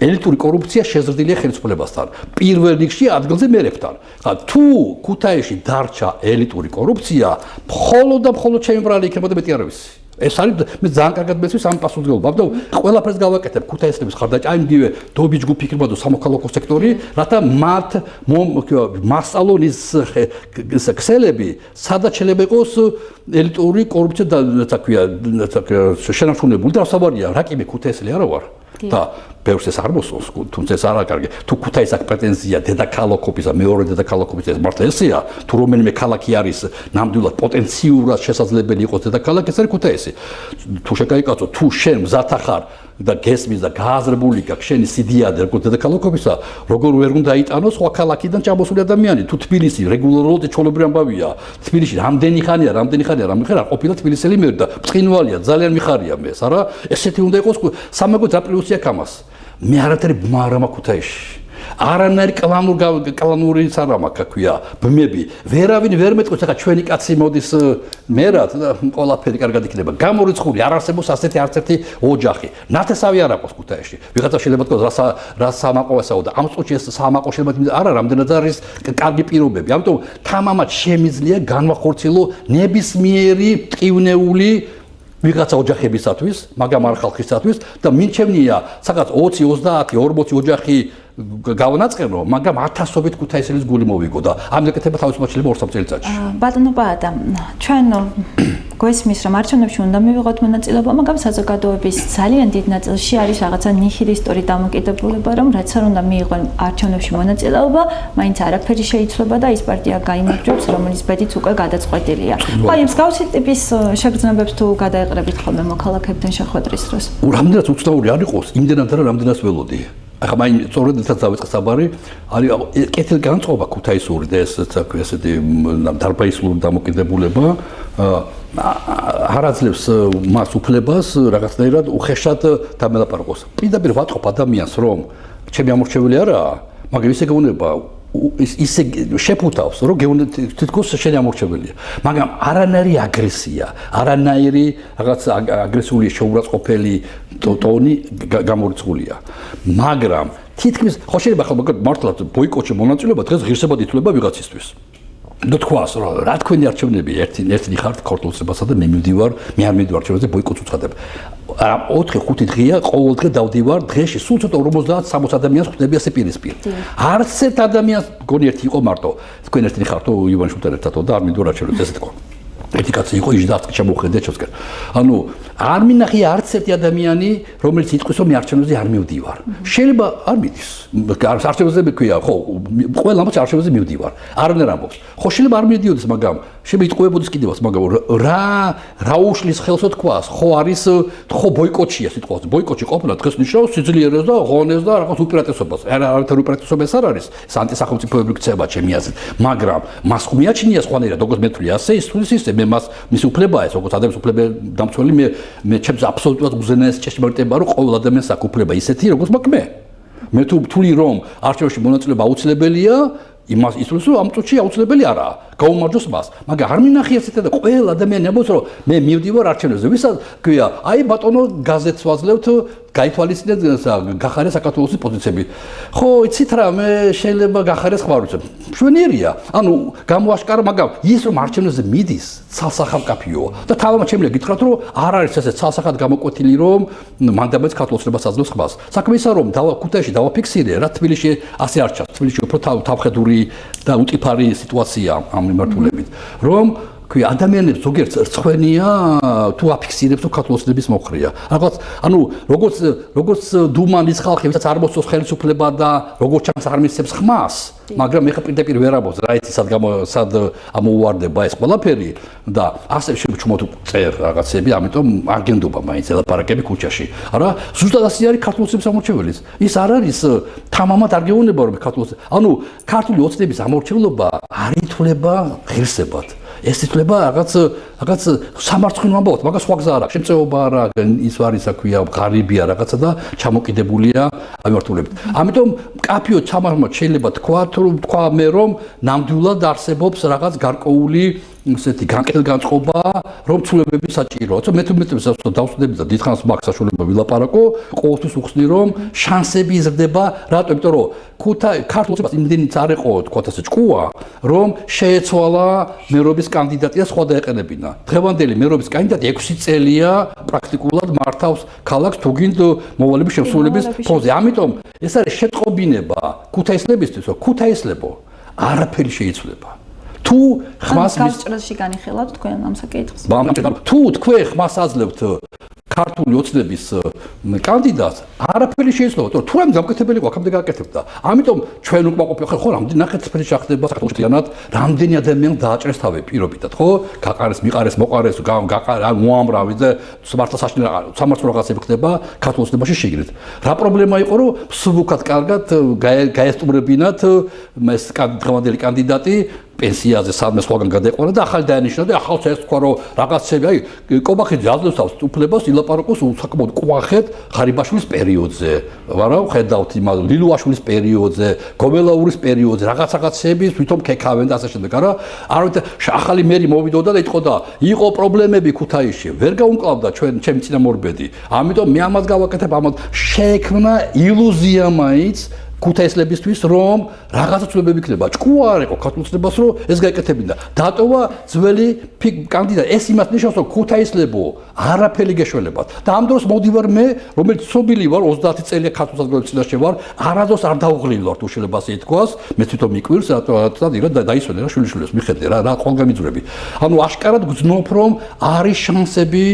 B: ელიტური კორუფცია შეზრდილია ხელისუფლებასთან. პირველ რიგში ადგილზე მერებთან. თუ ქუთაისში დარჩა ელიტური კორუფცია, მხოლოდ და მხოლოდ ჩემი ბრალი იქნებოდა მეტი არ ვიცი. ეს არის მე ძალიან კარგად მესმის ამ პასუხისმგებლობა. და ყველაფერს გავაკეთებ ქუთაისლების ხარდაჭერა, აი მგივე დობი ჯგუფი იქნება და სამოქალაქო სექტორი, რათა მათ მასწავლონ ის ქსელები, სადაც შეიძლება იყოს ელიტური კორუფცია და რაცა ქვია, შენარჩუნებული და სავარია, რა კი მე ქუთაისელი არა ვარ. და ბევრს ეს არ მოსწონს, თუმცა ეს არა კარგი. თუ ქუთაისს აქვს პრეტენზია დედაქალაქობის და მეორე დედაქალაქობის ეს მართლა ესეა, თუ რომელიმე ქალაქი არის ნამდვილად პოტენციურად შესაძლებელი იყოს დედაქალაქი, ეს არის ქუთაისი. თუ შეკაიკაცო, თუ შენ მზათა ხარ და გესმის და გააზრებული გაქვს შენი სიდიადე როგორც დედაქალაქობისა, როგორ ვერ უნდა იტანოს სხვა ქალაქიდან ჩამოსული ადამიანი. თუ თბილისი რეგულარულად ჩვეულებრივი ამბავია, თბილისში რამდენი ხანია, არ ყოფილა თბილისელი მე და ბრწყინვალია, ძალიან მიხარია მე ეს, არა? ესეთი უნდა იყოს სამაგოთ რა პლუსი აქვს ამას. მე არათერი ბმარა მაქვს ქუთაისში. არანაირი კლანური სარამაკა ქვია, ბმები. ვერავინ ვერ მეტყვის, ახლა ჩვენი კაცი მოდის მერად და ყველაფერი კარგად იქნება. გამორიცხული, არ არსებობს ასეთი არც ერთი ოჯახი. ნათესავი არ აქვს ქუთაისში. ვიღაცა შეიძლება თქვა რა სამაყოვესაო და ამ წუთში ეს სამაყო შეიძლება არა, რამდენად არის კარგი პირობები. ამიტომ თამამად შემიძლია განვახორციელო ნებისმიერი ტყივნეული ვიღაცა ოჯახებისათვის, მაგრამ არ ხალხისათვის და მინჩევნია სადღაც 20, 30, 40 ოჯახი გავანაწყენო, მაგრამ ათასობით ქუთაისელის გული მოვიგო და ამ ეკეთება თავისუფლად შეიძლება 2-3 წელიწადში.
A: ბატონო ბაადა, ჩვენ გვესმის რომ არჩევნებში უნდა მივიღოთ მონაწილეობა, მაგრამ საზოგადოების ძალიან დიდ ნაწილში არის რაღაცა ნიჰილისტური დამოკიდებულება, რომ რაც არ უნდა მიიღონ არჩევნებში მონაწილეობა, მაინც არაფერი შეიცვლება და ის პარტია გაიმარჯვებს, რომელიც ბედით უკვე გადაწყვეტილია. ხო, იმ მსგავსი ტიპის შეგრძნებებს თუ გადაეყრებით ხოლმე მოქალაქეებთან შეხვედრის დროს.
B: რამდენად უცნაური არ იყოს, იმდენად რა რამდენად ველოდი. ახლა მაინც სწორედ ერთად დავიწყე საბარი, არის კეთილ განწყობა ქუთაისური და ესეთი დარბაისლური დამოკიდებულება არ აძლევს მას უფლებას რაღაცნაირად უხეშად დამელაპარაკოს. პირდაპირ ვატყობ ადამიანს, რომ ჩემი ამორჩეველი არაა, მაგრამ ისე გეუბნება ისე შეფუთავს, რომ თითქოს შენი ამორჩეველია. მაგრამ არანაირი აგრესია, არანაირი რაღაც აგრესიული შეურაცხყოფელი ტონი გამორიცხულია. მაგრამ თითქმის ხო შეიძლება ხო მართლაც ბოიკოტში მონაწილეობა დღეს ღირსებად ითვლება ვიღაცისთვის. და თქვას რა თქვენი არჩევნები ერთი ხართ ქორწილსებასა და მე მივდივარ, მე არ მივდივარ არჩევნებზე ბოიკოტს უცხადებ. 4-5 დღეა ყოველ დღე დავდივარ დღეში სულ ცოტა 50-60 ადამიანს ხვდები ასე პირისპირ. არც ერთ ადამიანს გონი ერთი იყო მარტო. თქვენ ერთნი ხართო ივან შუტან ერთადო და არ მივდივარ არჩევნებზე ესე თქვა. ერთი კაცი იყო იჟდაც ჩამოხედე ჩოსკერ. ანუ არ მინახია არც ერთი ადამიანი, რომელიც იტყვის რომ მე არჩევნებზე არ მივდივარ. შეიძლება არ მიდის. არჩევნებზე მექვია, ხო, ყველა ამბობს არჩევნებზე მივდივარ. არანაირ ამბობს. ხო შეიძლება არ მივდიოდეს, მაგრამ შეიძლება იტყუებოდეს კიდევაც, მაგრამ რა უშლის ხელსო თქვას, ხო არის ხო ბოიკოტშია სიტყვაზე. ბოიკოტში ყოფნა დღეს ნიშნავს სიძლიერეს და ღონეს და რაღაც უპირატესობას. არავითარ უპირატესობას არ არის. ეს ანტისახელმწიფოებრივი ქცევა ჩემი აზრით. მაგრამ მას უმიაჩნია სხვანაირად, როგორც მე ვთვლი, ასე ის თulis ისე მე მას მისი უფლებაა ეს, როგორც ადამიანის უფლება დამცველი მე ჩემს აბსოლუტურად უზენაეს ჭეშმარიტება, რომ ყოველ ადამიანს აქვს უფლება ისეთი, როგორც მაქვს მე. მე თუ ვთვლი, რომ არჩევნებში მონაწილეობა აუცილებელია, იმას ისურვებს, რომ ამ წუთში აუცილებელი არაა. გაუმარჯოს მას. მაგრამ არ მინახია ესეთი და ყველა ადამიანი ამბობს, რომ მე მივდივარ არჩევნებზე. ვისაც ქვია, აი ბატონო გაზეთს ვაძლევთ, გაითვალისწინეთ გახარეს საქართველოს პოზიციები. ხო, იცით რა, მე შეიძლება გახარეს ხარ ვიცი. მშვენიერია. ანუ გამოაშკარა, მაგრამ ის რომ არჩევნებზე მიდის, ცალსახავკაფიო და თავმა შემიძლია გითხრათ, რომ არ არის ესე ცალსახად გამოკვეთილი, რომ მანდამაც ქართულსებას აძლევს ხმას. საქმე ისაა, რომ ქუთაისში დავაფიქსირე, რა თბილისში ასე არ ჩანს. თბილისში უფრო თავხედური და უტიფარი სიტუაცია ამ მიმართულებით, რომ ქვია ადამიანებს ზოგიერთ რცხვენია თუ აფიქსირებს თუ ქართულოსნების მოხრია. რაღაც ანუ როგორც დუმანის ხალხი, ვისაც არ მოსწონს ხელისუფლება და როგორც ჩანს არ მისცემს ხმას, მაგრამ ეხა პირდაპირ ვერ ამბობს რა იცი სად ამოუვარდება ეს ყველაფერი და ასე შევჩუმოთ წერ რაღაცები, ამიტომ არ გენდობა მაინც ელაპარაკები ქუჩაში. არა, ზუსტად ასე არის ქართულოსნების ამორჩეველიც. ის არ არის თამამად არ გეუბნება რომ ქართულოსნები. ანუ ქართული ოცნების ამორჩევლობა არ ითვლება ღირსებად. ეს ითვლება რაღაც სამარცხინო ამბავად, მაგრამ სხვა გზა არ აქვს. შემწეობა არ აქვს, ის არის აქვია, ღარიბია რაღაცა და ჩამოკიდებულია ამართულებით. ამიტომ კაფიო თამამად შეიძლება თქვა მე რომ ნამდვილად არსებობს რაღაც გარკვეული ესეთი განწყობა, რომ ცვლილებები საჭიროა. მე თუ დავსვდები და დიდხანს მაქვს საშუალება ვილაპარაკო, ყოველთვის უხსნი რომ შანსები იზრდება, რატო? იმიტომ რომ ქართულს იმდენიც არ ეყო, თქვათ ასე ჭკუა, რომ შეეცვალა მერობის კანდიდატია სხვა დაეყენებინა. დღევანდელი მერობის კანდიდატი 6 წელია პრაქტიკულად მართავს ქალაქს თუ გინდ მოვალების შემსრულების ფონზე. ამიტომ ეს არის შეტყობინება ქუთაისლებისთვის, რომ ქუთაისლებო არაფერი შეიცვლება. თუ ხმას
A: გასჭრელში განიხილავთ თქვენ ამ საკითხს?
B: თუ თქვენ ხმას აძლევთ ქართული ოცნების კანდიდატს, არაფერი შეიცვლება, თორემ თუ რამე გამკეთებელი იყო, აქამდე გააკეთებდა. ამიტომ ჩვენ უკმაყოფილო ხო, რამდენი ნახეთწფერი შეხდება საქართველოს მთლიანად, რამდენი ადამიანი დააჭრეს თავი პირობითად, ხო? გაყარეს, მიყარეს, მოყარეს, მოამრავი და სამართლ რაღაცები ხდება ქართულ ოცნებაში შიგნით. რა პრობლემა იყო, რომ სუბუქად კარგად გაესტუმრებინათ ეს დღევანდელი კანდიდატი პენსიაზე სადმე სხვაგან გადაეყვანა და ახალი დაენიშნა და ახალს ეს თქვა რომ რაღაცები აი კობახიძე აძლევს თავს უფლებას ილაპარაკოს საკმაოდ კვახეთ ღარიბაშვილის პერიოდზე ვარა ხედავთ იმას ლილუაშვილის პერიოდზე გომელაურის პერიოდზე რაღაცები თვითონ ქექავენ და ასე შემდეგ არა ახალი მერი მოვიდოდა და იტყოდა იყო პრობლემები ქუთაისში ვერ გაუმკლავდა ჩემი წინამორბედი ამიტომ მე ამას გავაკეთებ ამას შეექმნა ილუზია მაინც ქუთაისლებისთვის რომ რაღაცა ცვლილებები იქნება. ჭკუა არ იყო ქართულს რომ ეს გაეკეთებინა. დატოვა ძველი კანდიდატი. ეს იმას ნიშნავს რომ ქუთაისლებო არაფერი გეშველებათ. და ამ დროს მოდივარ მე, რომელიც ცნობილი ვარ 30 წელია ქართულ საზოგადოების წინაშე ვარ, არადოს არ დავუღლილი ვარ თუ შეიძლება ასე ითქვას. მე თვითონ მიკვირს და დაისვენე რა შვილიშვილს მიხედე რა ყველგან მიძვრები. ანუ აშკარად გძნობ რომ არის შანსები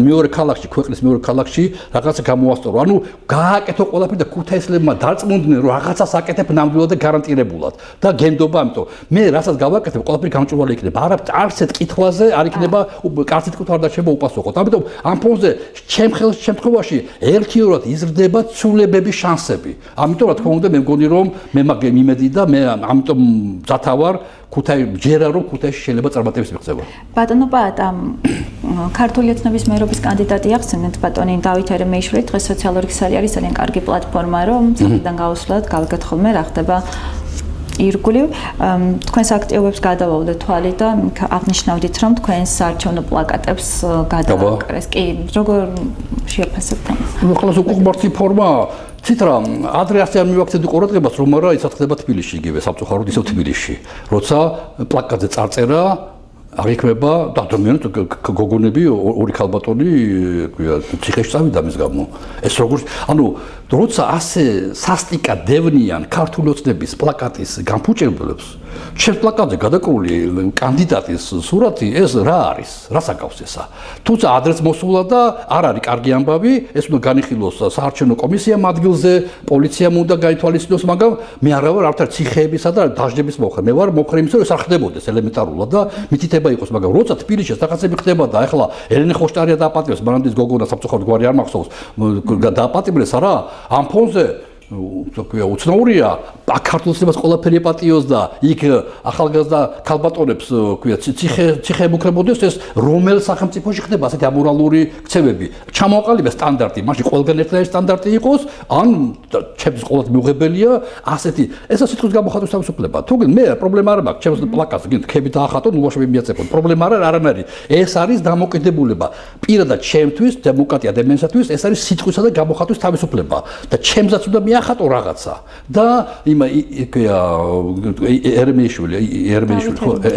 B: მეორე ქალაქში, ქვეყნის მეორე ქალაქში რაღაცა გამოასწორო. ანუ გააკეთო ყველაფერი და ქუთაისლებმა დარწმუნდნენ რომ რაღაცას აკეთებ ნამდვილად და გარანტირებულად და გენდობა ამიტომ მე რასაც გავაკეთებ ყველაფერი გამჭვირვალე იქნება არცეთ კითხვაზე არ იქნება კაცი კითხვა არ დარჩება უპასუხოთ ამიტომ ამ ფონზე ჩემ შემთხვევაში ერთიურად იზრდება ცვლილებების შანსები ამიტომ რა თქმა უნდა მე მგონი რომ მე მაგ იმედი და მე ამიტომ ზათავარ ჯერა რომ ქუთაისში შეიძლება წარმატების მიღწევა.
A: ბატონო პაატა, ქართული ოცნების მერობის კანდიდატი ახსენეთ ბატონი დავით ერმეიშვილი დღეს სოციალური ქსელი არის ძალიან კარგი პლატფორმა რომ ციდან გავუსვლათ, გავიგეთ ხოლმე რა ხდება ირგვლივ თქვენს აქტივობებს გადავავლეთ თვალი და აღნიშნავდით რომ თქვენს საარჩევნო პლაკატებს გადააკრეს. კი, როგორ შეაფასებთ ამას?
B: ხოლმე უკუღმართი ფორმა ცითრა ადრე ასე არ მივაქცევდი ყურადღებას რომ არა ისაც ხდება თბილისში იგივე სამწუხაროდ ისევ თბილისში როცა პლაკატზე წარწერა არ იქნება და ადამიანთ გოგონები ორი ქალბატონი ქვია ციხეში წავიდა მის გამო ეს როგორ ანუ როცა ასე სასტიკად დევნიან ქართული ოცნების პლაკატის განფუჭებელებს ჩემს პლაკატზე გადაკრული კანდიდატის სურათი ეს რა არის რა საკავს ესა თუმცა ადრეც მოსულა და არ არის კარგი ამბავი ეს უნდა განიხილოს საარჩევნო კომისიამ ადგილზე პოლიციამ უნდა გაითვალისწინოს მაგრამ მე არა ვარ არც ციხეებისა და დაჟდების მოხრე მე ვარ მოხრე იმისა რომ ეს არ ხდებოდეს ელემენტარულად და მითითება იყოს მაგრამ როცა თბილისში რაღაცები ხდება და ახლა ელენე ხოშტარია დააპატიმრეს მანანდის გოგონა სამწუხაროდ გვარი არ მახსოვს დააპატიმრეს არა ამ ფონზე უცნაურია ქართულს ყველაფერი აპატიოს და იქ ახალგაზრდა ქალბატონებს ქვია ციხე მუქრებოდეს ეს რომელ სახელმწიფოში ხდება ასეთი ამორალური ქცევები ჩამოაყალიბა სტანდარტი მაშინ ყველგან ერთადერთი სტანდარტი იყოს ან ჩემთვის ყოველთვის მიუღებელია ასეთი ესა სიტყვის გამოხატვის თავისუფლება თუმცა მე პრობლემა არ მაქვს ჩემს პლაკატს გინდ ხები დაახატო ნუაშები მიაწეფოთ პრობლემა არანაირი ეს არის დამოკიდებულება პირადად ჩემთვის დემოკრატია ადამიანისათვის ეს არის სიტყვისა და გამოხატვის თავისუფლება და ჩემსაც უნდა მიახატო რაღაცა და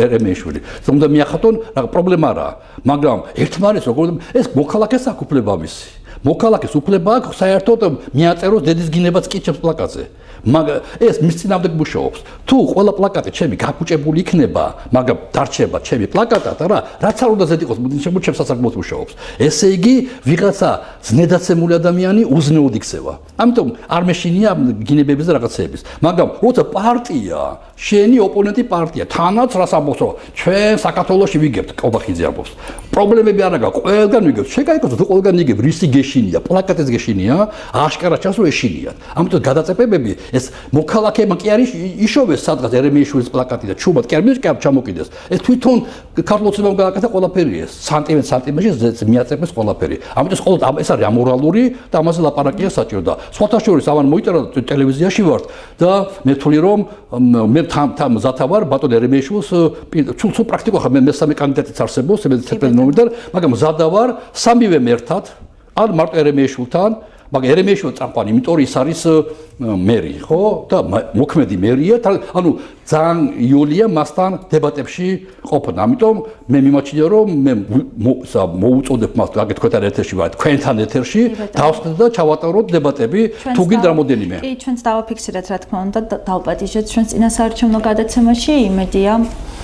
B: ერმეიშვილი თუმცა მიახატონ რა პრობლემა არა მაგრამ ერთმანეთს როგორ ეს მოქალაქეს აქვს უფლება მისი მოქალაქეს უფლება აქვს საერთოდ მიაწეროს დედის გინებაც კი ჩემს პლაკატზე მაგრამ ეს მის წინამდე მუშაობს თუ ყველა პლაკატი ჩემი გაფუჭებული იქნება მაგრამ დარჩება ჩემი პლაკატად რა რაც არ უნდა ზედ იყოს შემო ჩემს სასაგმოდ მუშაობს ესე იგი ვიღაცა ზნედაცემული ადამიანი უზნეოდ იქცევა ამიტომ არ მეშინია გინებების და რაღაცეების მაგრამ როცა პარტია შენი ოპონენტი პარტია თანაც რას ამბობს რომ ჩვენ საქართველოში ვიგებთ კობახიძე ამბობს პრობლემები არ აქვს ყველგან ვიგებთ შეკაიკოს თუ ყველგან იგებ რისი გეშინია პლაკატის გეშინია აშკარად ჩანს რომ ეშინიათ ამიტომ გადაწებებები ეს მოქალაქეებმა კი არის იშოვეს სადღაც ერმეიშვილის პლაკატი და ჩუმად კი არ მიჭკა ჩამოკიდეს ეს თვითონ ქართულ ოცნებამ გააკეთა ყველაფერი ეს სანტიმეტრში მიაწეფეს ყველაფერი ამიტომ ეს ეს არის ამორალური და ამაზე ლაპარაკია საჭირო და სხვათა შორის ამან მოიწერა ტელევიზიაში ვართ და მე ვთვლი რომ მე თან მზათა ვარ ბატონ ერემეიშვილს სულ პრაქტიკულად ხარ მე მესამე კანდიდატიც არსებობს 11 ნომერიდან მაგრამ მზადა ვარ სამივე მერთად ან მარტო ერემეიშვილთან მაგრამ ერემეიშვილ წამყვანი იმიტომ ის არის მერი ხო და მოქმედი მერია ანუ ძალიან იოლია მასთან დებატებში ყოფნა ამიტომ მე მიმაჩნია რომ მე მოუწოდებ მას აგეთ თქვენთან ეთერში ვარ თქვენთან ეთერში დავსხდეთ და ჩავატაროთ დებატები თუ გინდა რამოდენიმე
A: კი ჩვენც დავაფიქსირეთ რა თქმა უნდა და დავპატიჟეთ ჩვენს წინასაარჩევნო გადაცემაში იმედია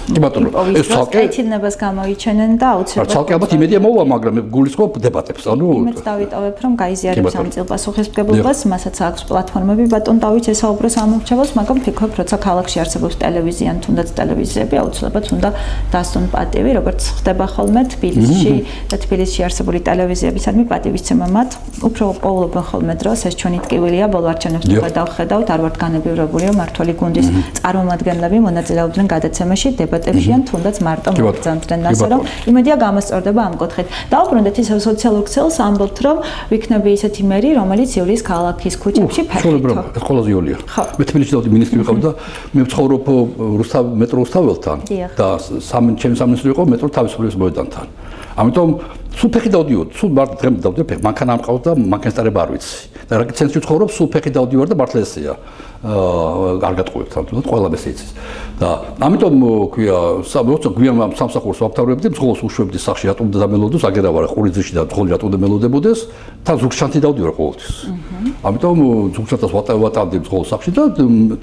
B: კი ბატონო ეს ცალკე
A: ეთილნებას გამოიჩენენ და აუცილებლად
B: ცალკე ალბათ იმედია მოვა მაგრამ მე გულისხმობ დებატებს ანუ
A: იმედს დავიტოვებ რომ გაიზიარებს ამ წილ პასუხისმგებლობას მასაც აქვს პლატფორმები ბატონ დავით ესაუბროს ამ მომრჩევას მაგრამ ფიქრობ როცა ქალაქში არსებობს ტელევიზია ან თუნდაც ტელევიზიები აუცილებლად უნდა დასწონ პატივი როგორც ხდება ხოლმე თბილისში და თბილისში არსებული ტელევიზიებისადმი პატივისცემა მათ უფრო პოულობენ ხოლმე დროს ეს ჩვენი ტკივილია ბოლო არჩევნებს თუ გადავხედავთ არ ვართ განებივრებულიო მართველი გუნდის წარმომადგენლები მონაწილეობდნენ გადაცემაში დებატებში ან თუნდაც მარტო მოგზავნდნენ ასე რომ იმედია გამოსწორდება ამ კუთხით დაუბრუნდეთ ისევ სოციალურ ქსელს ამბობთ რომ ვიქნები ისეთი მერი რომელიც იულის ქალაქის ქუჩებში ფერხითო
B: ეს ყველაზე იოლია მე თბილისში დავდი მინისტრი ვიყავ და მე ვცხოვრობ მეტრო რუსთაველთან და ჩემი სამინისტრო იყო მეტრო თავისუფლების მოედანთან ამიტომ სულ ფეხი დავდიოდ სულ მარტო დღემდე დავდიოდ ფეხი მანქანა არ მყავს და მანქანის ტარება არ ვიცი და რა ცენტრში ვცხოვრობ სულ ფეხი დავდივარ და მართლა ესეა არ გატყუებთ თუნდაც ყველა მესეიცის და ამიტომ ქვია როცა გვიან სამსახურს ვაფთავრებდი მსხვილს უშვებდი სახში რატომ და მელოდოს აგერავარ ყურიძეში და მსხვილ რატომ და მელოდებოდეს თან ზუგშანთი დავდივარ ყოველთვის ამიტომ ზუგშანთას ვატავდი მსხვილ სახში და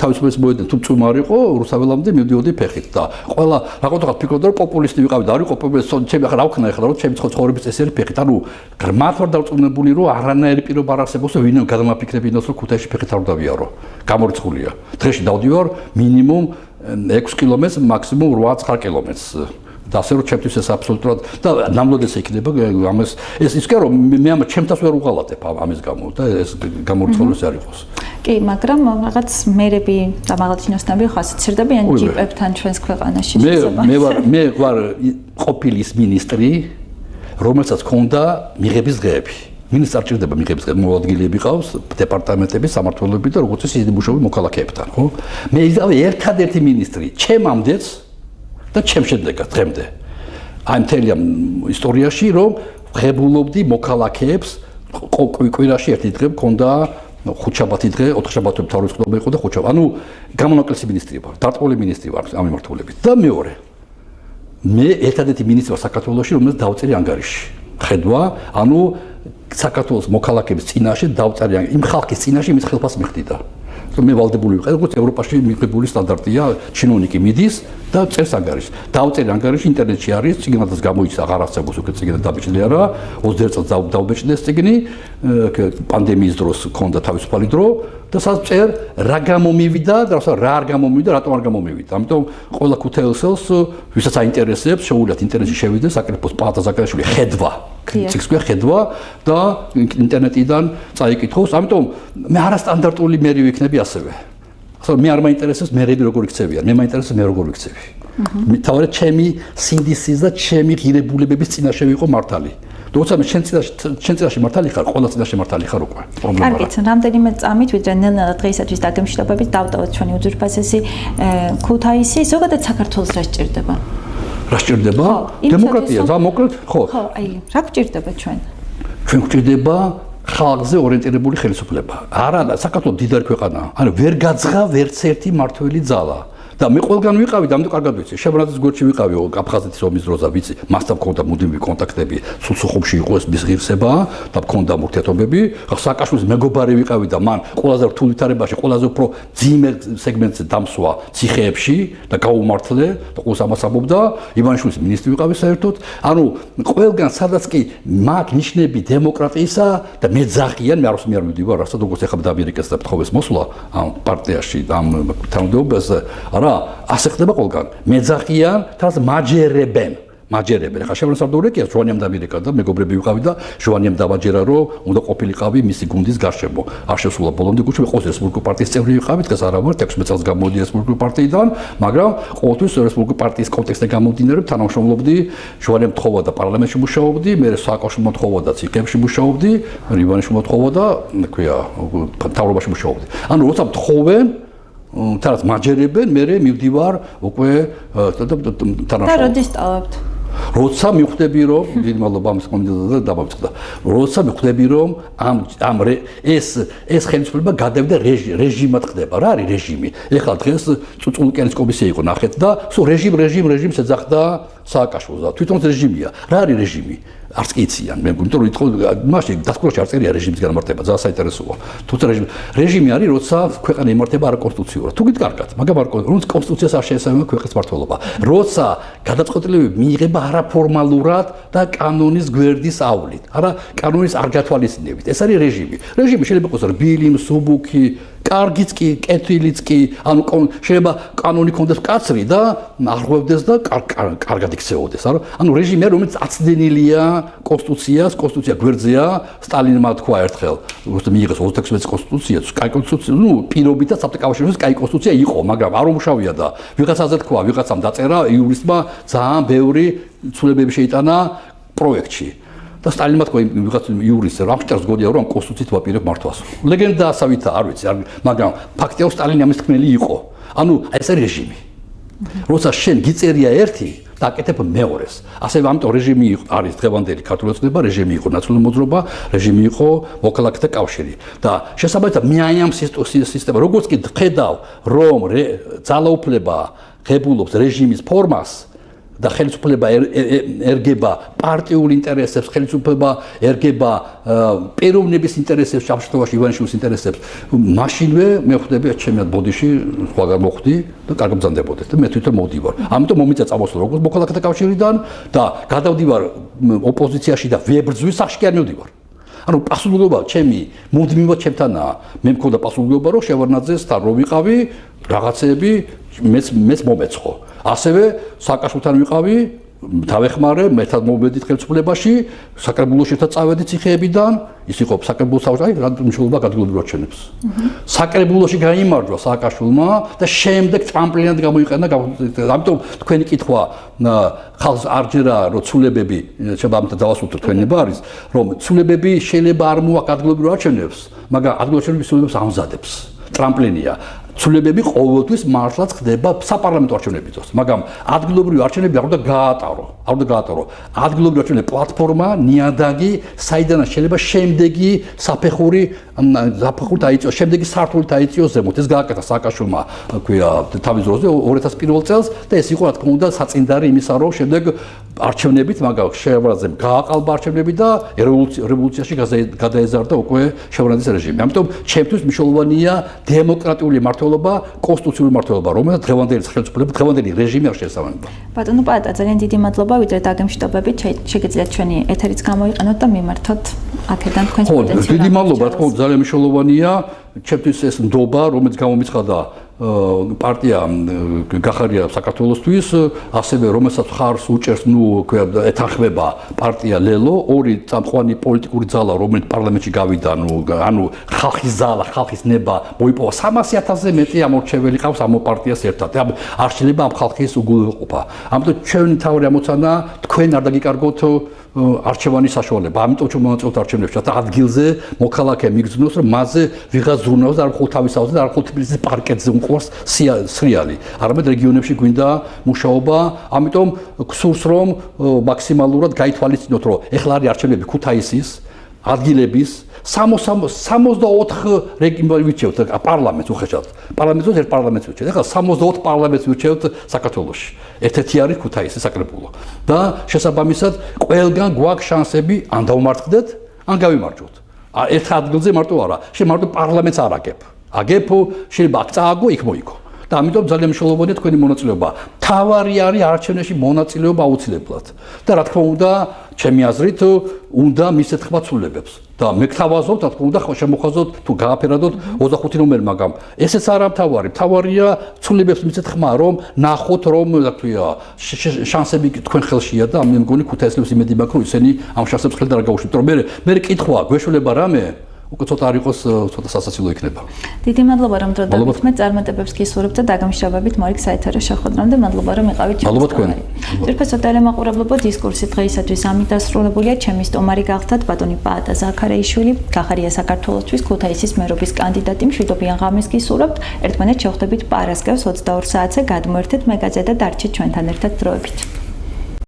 B: თავისუფლების მოედანი თუ წუმარი იყო რუსთაველამდე მივდიოდი ფეხით და ყველა რაღაცა ფიქრობდა რომ პოპულისტი ვიყავი და არ იყო პოპულისტი ჩემი ახლა რა ვქნა ახლა რომ ჩემი ცხოვრების წესიერი ფეხით ანუ გრმათ ვარ დარწმუნებული რომ არანაირი პირობა არ არსებობს და ვინმე გადამაფიქრებინოს რომ ქუთაისში ფეხით არ დავიარო გამორიცხულია დღეში დავდივარ მინიმუმ 6 კილომეტრს მაქსიმუმ 8-9 კილომეტრს და ასე რომ ჩემთვის ეს აბსოლუტურად და ნამდვილად ეს იქნება ამას ეს ისე რომ მე ამ ჩემთას ვერ უღალატებ ამის გამო და ეს გამორიცხულს არ იყოს
A: კი მაგრამ რაღაც მერები და მაღალჩინოსნები ხო ასოცირდებიან ჯიპებთან ჩვენს ქვეყანაში
B: მე ვარ ყოფილი მინისტრი რომელსაც ჰქონდა მიღების დღეები მინისტრ არ ჭირდება მიღების დღე მოადგილეები ყავს დეპარტამენტები სამმართველოები და როგორც ის დიდი მუშაობი მოქალაქეებთან ხო მე ისავე ერთადერთი მინისტრი ჩემამდეც და ჩემ შემდეგაც დღემდე აი მთელი ისტორიაში რომ ღებულობდი მოქალაქეებს კვირაში ერთი დღე მქონდა ხუთშაბათი დღე 4 შაბათი მთავრობის ყდობა იყო და ხუთშაბათი ანუ გამონაკლისი მინისტრი ვარ დარტყმული მინისტრი ვარ ამ მიმართულებით და მეორე მე ერთადერთი მინისტრი ვარ საქართველოში რომელსაც დავწერე ანგარიში ხედვა ანუ საქართველოს მოქალაქეების წინაშე დავწერე იმ ხალხის წინაშე იმის ხელფას მიხდიდა მე ვალდებული ვიყავ როგორც ევროპაში მიღებული სტანდარტია ჩინონიკი მიდის და წერს ანგარიშს დავწერე ანგარიში ინტერნეტში არის წიგნადაც გამოიცა აღარ არსებობს უკვე წიგნად დაბეჭდილი არა 21 წელს დავბეჭდეს წიგნი პანდემიის დროს ქონდა თავისუფალი დრო და სადაც წერ რა გამომივიდა და რა არ გამომივიდა რატომ არ გამომივიდა ამიტომ ყველა ქუთაისელს ვისაც აინტერესებს შეუულიათ ინტერნეტში შევიდეს საკრეფოს პალატა ზაკარაშვილი ხედვა ციკს ქვია ხედვა და ინტერნეტიდან წაიკითხოს ამიტომ მე არასტანდარტული მერი ვიქნები ასევე ხო მე არ მაინტერესებს მერები როგორ იქცევიან მე მაინტერესებს მე როგორ ვიქცევი თავად ჩემი სინდისის და ჩემი ღირებულებების წინაშე ვიყო მართალი როცა მე შენ წინაშე მართალი ხარ ყველა წინაშე მართალი ხარ უკვე პრობლემა არა
A: კარგით რამდენიმე წამით ვიდრე ნელ-ნელა დღეისათვის დაგემშვიდობებით დავტოვოთ ჩვენი უძვირფასესი ქუთაისი ზოგადად საქართველოს რა სჭირდება
B: რა სჭირდება დემოკრატია ძალიან მოკლედ ხო
A: ხო აი რა გვჭირდება ჩვენ
B: გვჭირდება ხალხზე ორიენტირებული ხელისუფლება არა საქართველოს დიდარი ქვეყანაა ანუ ვერ გაძღა ვერც ერთი მართველი ძალა და მე ყველგან ვიყავი და ამიტომ კარგად ვიცი შებრუნების გვერდში ვიყავი აფხაზეთის ომის დროზე ვიცი მასთან მქონდა მუდმივი კონტაქტები სულსუხუმში იყო ეს მის ღირსება და მქონდა ურთიერთობები სააკაშვილის მეგობარი ვიყავი და მან ყველაზე რთულ ვითარებაში ყველაზე უფრო ძიმე სეგმენტზე დამსვა ციხეებში და გაუმართლე და ყოველს ამას ამბობდა ივანიშვილის მინისტრი ვიყავი საერთოდ ანუ ყველგან სადაც კი მაგ ნიშნები დემოკრატიისა და მეძახიან მე არასდროს მე არ მივდივარ რასაც როგორც ეხლა ამერიკას და თხოვეს მოსვლა ამ პარტიაში ამ თანამდებობაზე არა ასე ხდება ყველგან მეძახიან თავს მაჯერებენ მაჯერებენ. ხა შევრასაბდოური კი ჟვანიამ დამირეკა და მეგობრები ვიყავი და ჟვანიამ დავაჯერა რომ უნდა ყოფილიყავი მისი გუნდის გარშემო. არ შესულა ბოლომდე გუჩი ყოს რესპუბლიკურ პარტიის წევრი ვიყავი, დღეს არა ვარ, 16 წელს გამოვიდი რესპუბლიკურ პარტიიდან, მაგრამ ყოველთვის რესპუბლიკურ პარტიის კონტექსტზე გამომდინარე თანამშრომლობდი, ჟვანიამ თხოვა და პარლამენტში მუშაობდი, მე სააკაშვილმა მოთხოვა და ციკებში მუშაობდი, რივანიში მოთხოვა და ქვია მთავრობაში მუშაობდი. ანუ როცა თხოვენ თავს მაჯერებენ, მე მივდივარ უკვე
A: და როდის სტავებთ?
B: როცა მივხვდები რომ დიდი მადლობა ამის კომენტარზე და დამავიწყდა. როცა მივხვდები რომ ეს ხელისუფლება გადავიდა რეჟიმად ხდება. რა არის რეჟიმი? ეხლა დღეს წუწულკენის კომისია იყო ნახეთ და სულ რეჟიმს ეძახდა სააკაშვილს და თვითონ რეჟიმია. რა არის რეჟიმი? არც კი იციან. მე მგონი რომ მაშინ დასკვნაში არ წერია რეჟიმის განმარტება, ძალიან საინტერესოა. თუმცა რეჟიმი არის როცა ქვეყანა იმართება არაკონსტიტუციურად. თუ გითხარგათ, მაგრამ როცა კონსტიტუციას არ შეესაბამება ქვეყნის მართლობა. როცა გადაწყვეტილებები მიიღება არაფორმალურად და კანონის გვერდის ავლით, არა კანონის არ გათვალისწინებით. ეს არის რეჟიმი. რეჟიმი შეიძლება იყოს რბილი, მსუბუქი, კარგიც კი, კეთილიც კი, ანუ შეიძლება კანონი ქონდეს კაცრი და არღვევდეს და კარგად იქცეოდეს, არა? ანუ რეჟიმია, რომელიც აცდენილია კონსტიტუცია გვერდზეა, სტალინმა თქვა ერთხელ, როცა მიიღეს 26 კონსტიტუცია, კაი კონსტიტუცია, პირობითაც საბჭოთა კაი კონსტიტუცია იყო, მაგრამ არ უმუშავია და ვიღაცაზე თქვა, ვიღაცამ დაწერა იურისტმა ძალიან ბევრი ცვლილებები შეიტანა პროექტში. და სტალინმა თქვა ვიღაც იურისტს რა აღჭარს გონია რომ კონსტიტუციით ვაპირებ მართვას. ლეგენდა ასავითა, არ ვიცი, მაგრამ ფაქტია რომ სტალინი ამის თქმელი იყო. ანუ ეს არის რეჟიმი. როცა შენ გიწერია ერთი და აკეთებ მეორეს. ასევე ამიტომ რეჟიმი არის დღევანდელი ქართული ოცნება, რეჟიმი იყო ნაციონალური მოძრაობა, რეჟიმი იყო მოქალაქეთა კავშირი. და შესაბამისად მე აი ამ სისტემა როგორც კი ხედავ რომ ძალაუფლება ღებულობს რეჟიმის ფორმას და ხელისუფლება ერგება პარტიულ ინტერესებს, ხელისუფლება ერგება პიროვნების ინტერესებს, სამშობლოში ივანიშვილის ინტერესებს, მაშინვე მე ხვდები ჩემი ბოდიში სხვაგან მოხვდი და კარგ მზანდებოდეთ და მე თვითონ მოვდივარ. ამიტომ მომიწა წამოსვლა როგორც მოქალაქეთა კავშირიდან და გადავდივარ ოპოზიციაში და ვებრძვის სახში კი არ მივდივარ. ანუ პასუხისმგებლობა ჩემი მუდმივად ჩემთანაა. მე მქონდა პასუხისმგებლობა რომ შევარნაძესთან რომ ვიყავი რაღაცეები მეც მომეწყო. ასევე სააკაშვილთან ვიყავი, დავეხმარე, მეთად მოვედით ხელისუფლებაში, საკრებულოში ერთად წავედით ციხეებიდან, ის იყო საკრებულოს საჭიროა, აი რა მნიშვნელობა ადგილობრივ არჩევნებს. საკრებულოში გაიმარჯვა სააკაშვილმა და შემდეგ ტრამპლინად გამოიყენა, ამიტომ თქვენი კითხვა ხალხს არ ჯერა რომ ცვლილებები, შეიძლება ამიტომ დავასრულოთ თქვენება არის, რომ ცვლილებები შეიძლება არ მოაქვს ადგილობრივ არჩევნებს, მაგრამ ადგილობრივ არჩევნების ცვლილებებს ამზადებს. ტრამპლინია. ცვლილებები ყოველთვის მართლაც ხდება საპარლამენტო არჩევნების დროს, მაგრამ ადგილობრივი არჩევნები არ უნდა გაატარო. ადგილობრივი არჩევნების პლატფორმა, ნიადაგი, საიდანაც შეიძლება შემდეგი საფეხური დაიწიოს, შემდეგი სართული დაიწიოს ზემოთ. ეს გააკეთა სააკაშვილმა, ქვია, თავის დროზე 2001 წელს და ეს იყო რა თქმა უნდა საწინდარი იმისა, რომ შემდეგ არჩევნებით, მაგრამ შევარნაძემ გააყალბა არჩევნები და რევოლუციაში გადაეზარდა უკვე შევარნაძის რეჟიმი. ამიტომ ჩემთვის მნიშვნელოვანია დემოკრატიული მართლობა, კონსტიტუციური მართლობა, რომელიც დღევანდელი ხელისუფლება, დღევანდელი რეჟიმი არ შეესაბამება.
A: ბატონო პაატა, ძალიან დიდი მადლობა, ვიდრე დაგემშვიდობებით, შეგიძლიათ ჩვენი ეთერიც გამოიყენოთ და მიმართოთ აქედან თქვენს პოტენციალს. დიდი მადლობა, რა თქმა უნდა, ძალიან მნიშვნელოვანია. ჩემთვის ეს ნდობა, რომელიც გამომიცხადა პარტია გახარია საქართველოსთვის, ასევე რომელსაც ხარს უჭერს, ეთანხმება პარტია ლელო, ორი წამყვანი პოლიტიკური ძალა, რომელიც პარლამენტში გავიდა, ანუ ხალხის ძალა, ხალხის ნება მოიპოვა 300,000-ზე მეტი ამორჩეველი ყავს ამ პარტიას ერთად. არ შეიძლება ამ ხალხის უგულვებყოფა. ამიტომ ჩვენი თავი ამოცანა თქვენ არ დაგიკარგოთ არჩევანის საშუალება. ამიტომ ჩვენ მომაწევთ არჩევნებში და ადგილზე მოქალაქე მიგრძნოს, რომ მასზე ვიღაც ზრუნავს და არ მხოლოდ თავისთავად და არ მხოლოდ თბილისის პარკეტზე უყვარს სრიალი. არამედ რეგიონებში გვინდა მუშაობა, ამიტომ გსურს რომ მაქსიმალურად გაითვალისწინოთ, რომ ეხლა არის არჩევნები ქუთაისის ადგილების 64 რეგიონი ვიჩევთ პარლამენტს უხეშად. პარლამენტს ერთ პარლამენტს ვიჩევთ. ეხლა 64 პარლამენტს ვიჩევთ საქართველოში. ერთ-ერთი არის ქუთაისი საკრებულო. და შესაბამისად ყველგან გვაქვს შანსები ან დავმარცხდეთ, ან გავიმარჯვოთ. ერთ ადგილზე მარტო არა, შენ მარტო პარლამენტს არ აგებ. აგებ შეიძლება აქ წააგო, იქ მოიგო.
B: და ამიტომ ძალიან მნიშვნელოვანია თქვენი მონაწილეობა. თავარი არის არჩევნებში მონაწილეობა აუცილებლად. და რა თქმა უნდა, ჩემი აზრით, უნდა მისცეთ ხმა ცვლილებებს. და მე გთავაზობ, რა თქმა უნდა, შემოხაზოთ თუ გააფერადოთ 25 ნომერი, მაგრამ ესეც არა მთავარი. მთავარია ცვლილებებს მისცეთ ხმა, რომ ნახოთ, რომ რა ქვია, შანსები თქვენ ხელშია და მე მგონი ქუთაისლებს იმედი მაქვს, რომ ისინი ამ შანსებს ხელთან არ გაუშვით. რომ მე კითხვა, გვეშველება რამე? უკვე ცოტა არ იყოს, ცოტა სასაცილო იქნება.
A: დიდი მადლობა რომ დრო დავით წარმატებებს გისურვებთ და დაგამშრალებით მორიგ საეთერო შეხვედრამდე. მადლობა რომ იყავით ჩემს სტუმარი. ძირფესო ტელემაყურებლობო დისკურსი დღეისათვის ამით დასრულებულია. ჩემი სტუმარი გახლდათ ბატონი პაატა ზაქარეიშვილი, გახარია საქართველოსთვის ქუთაისის მერობის კანდიდატი. მშვიდობიან ღამეს გისურვებთ. ერთმანეთს შევხვდებით პარასკევს 22 საათზე. გადმოერთეთ მეგაძე და დარჩით ჩვენთან ერთად დროებით.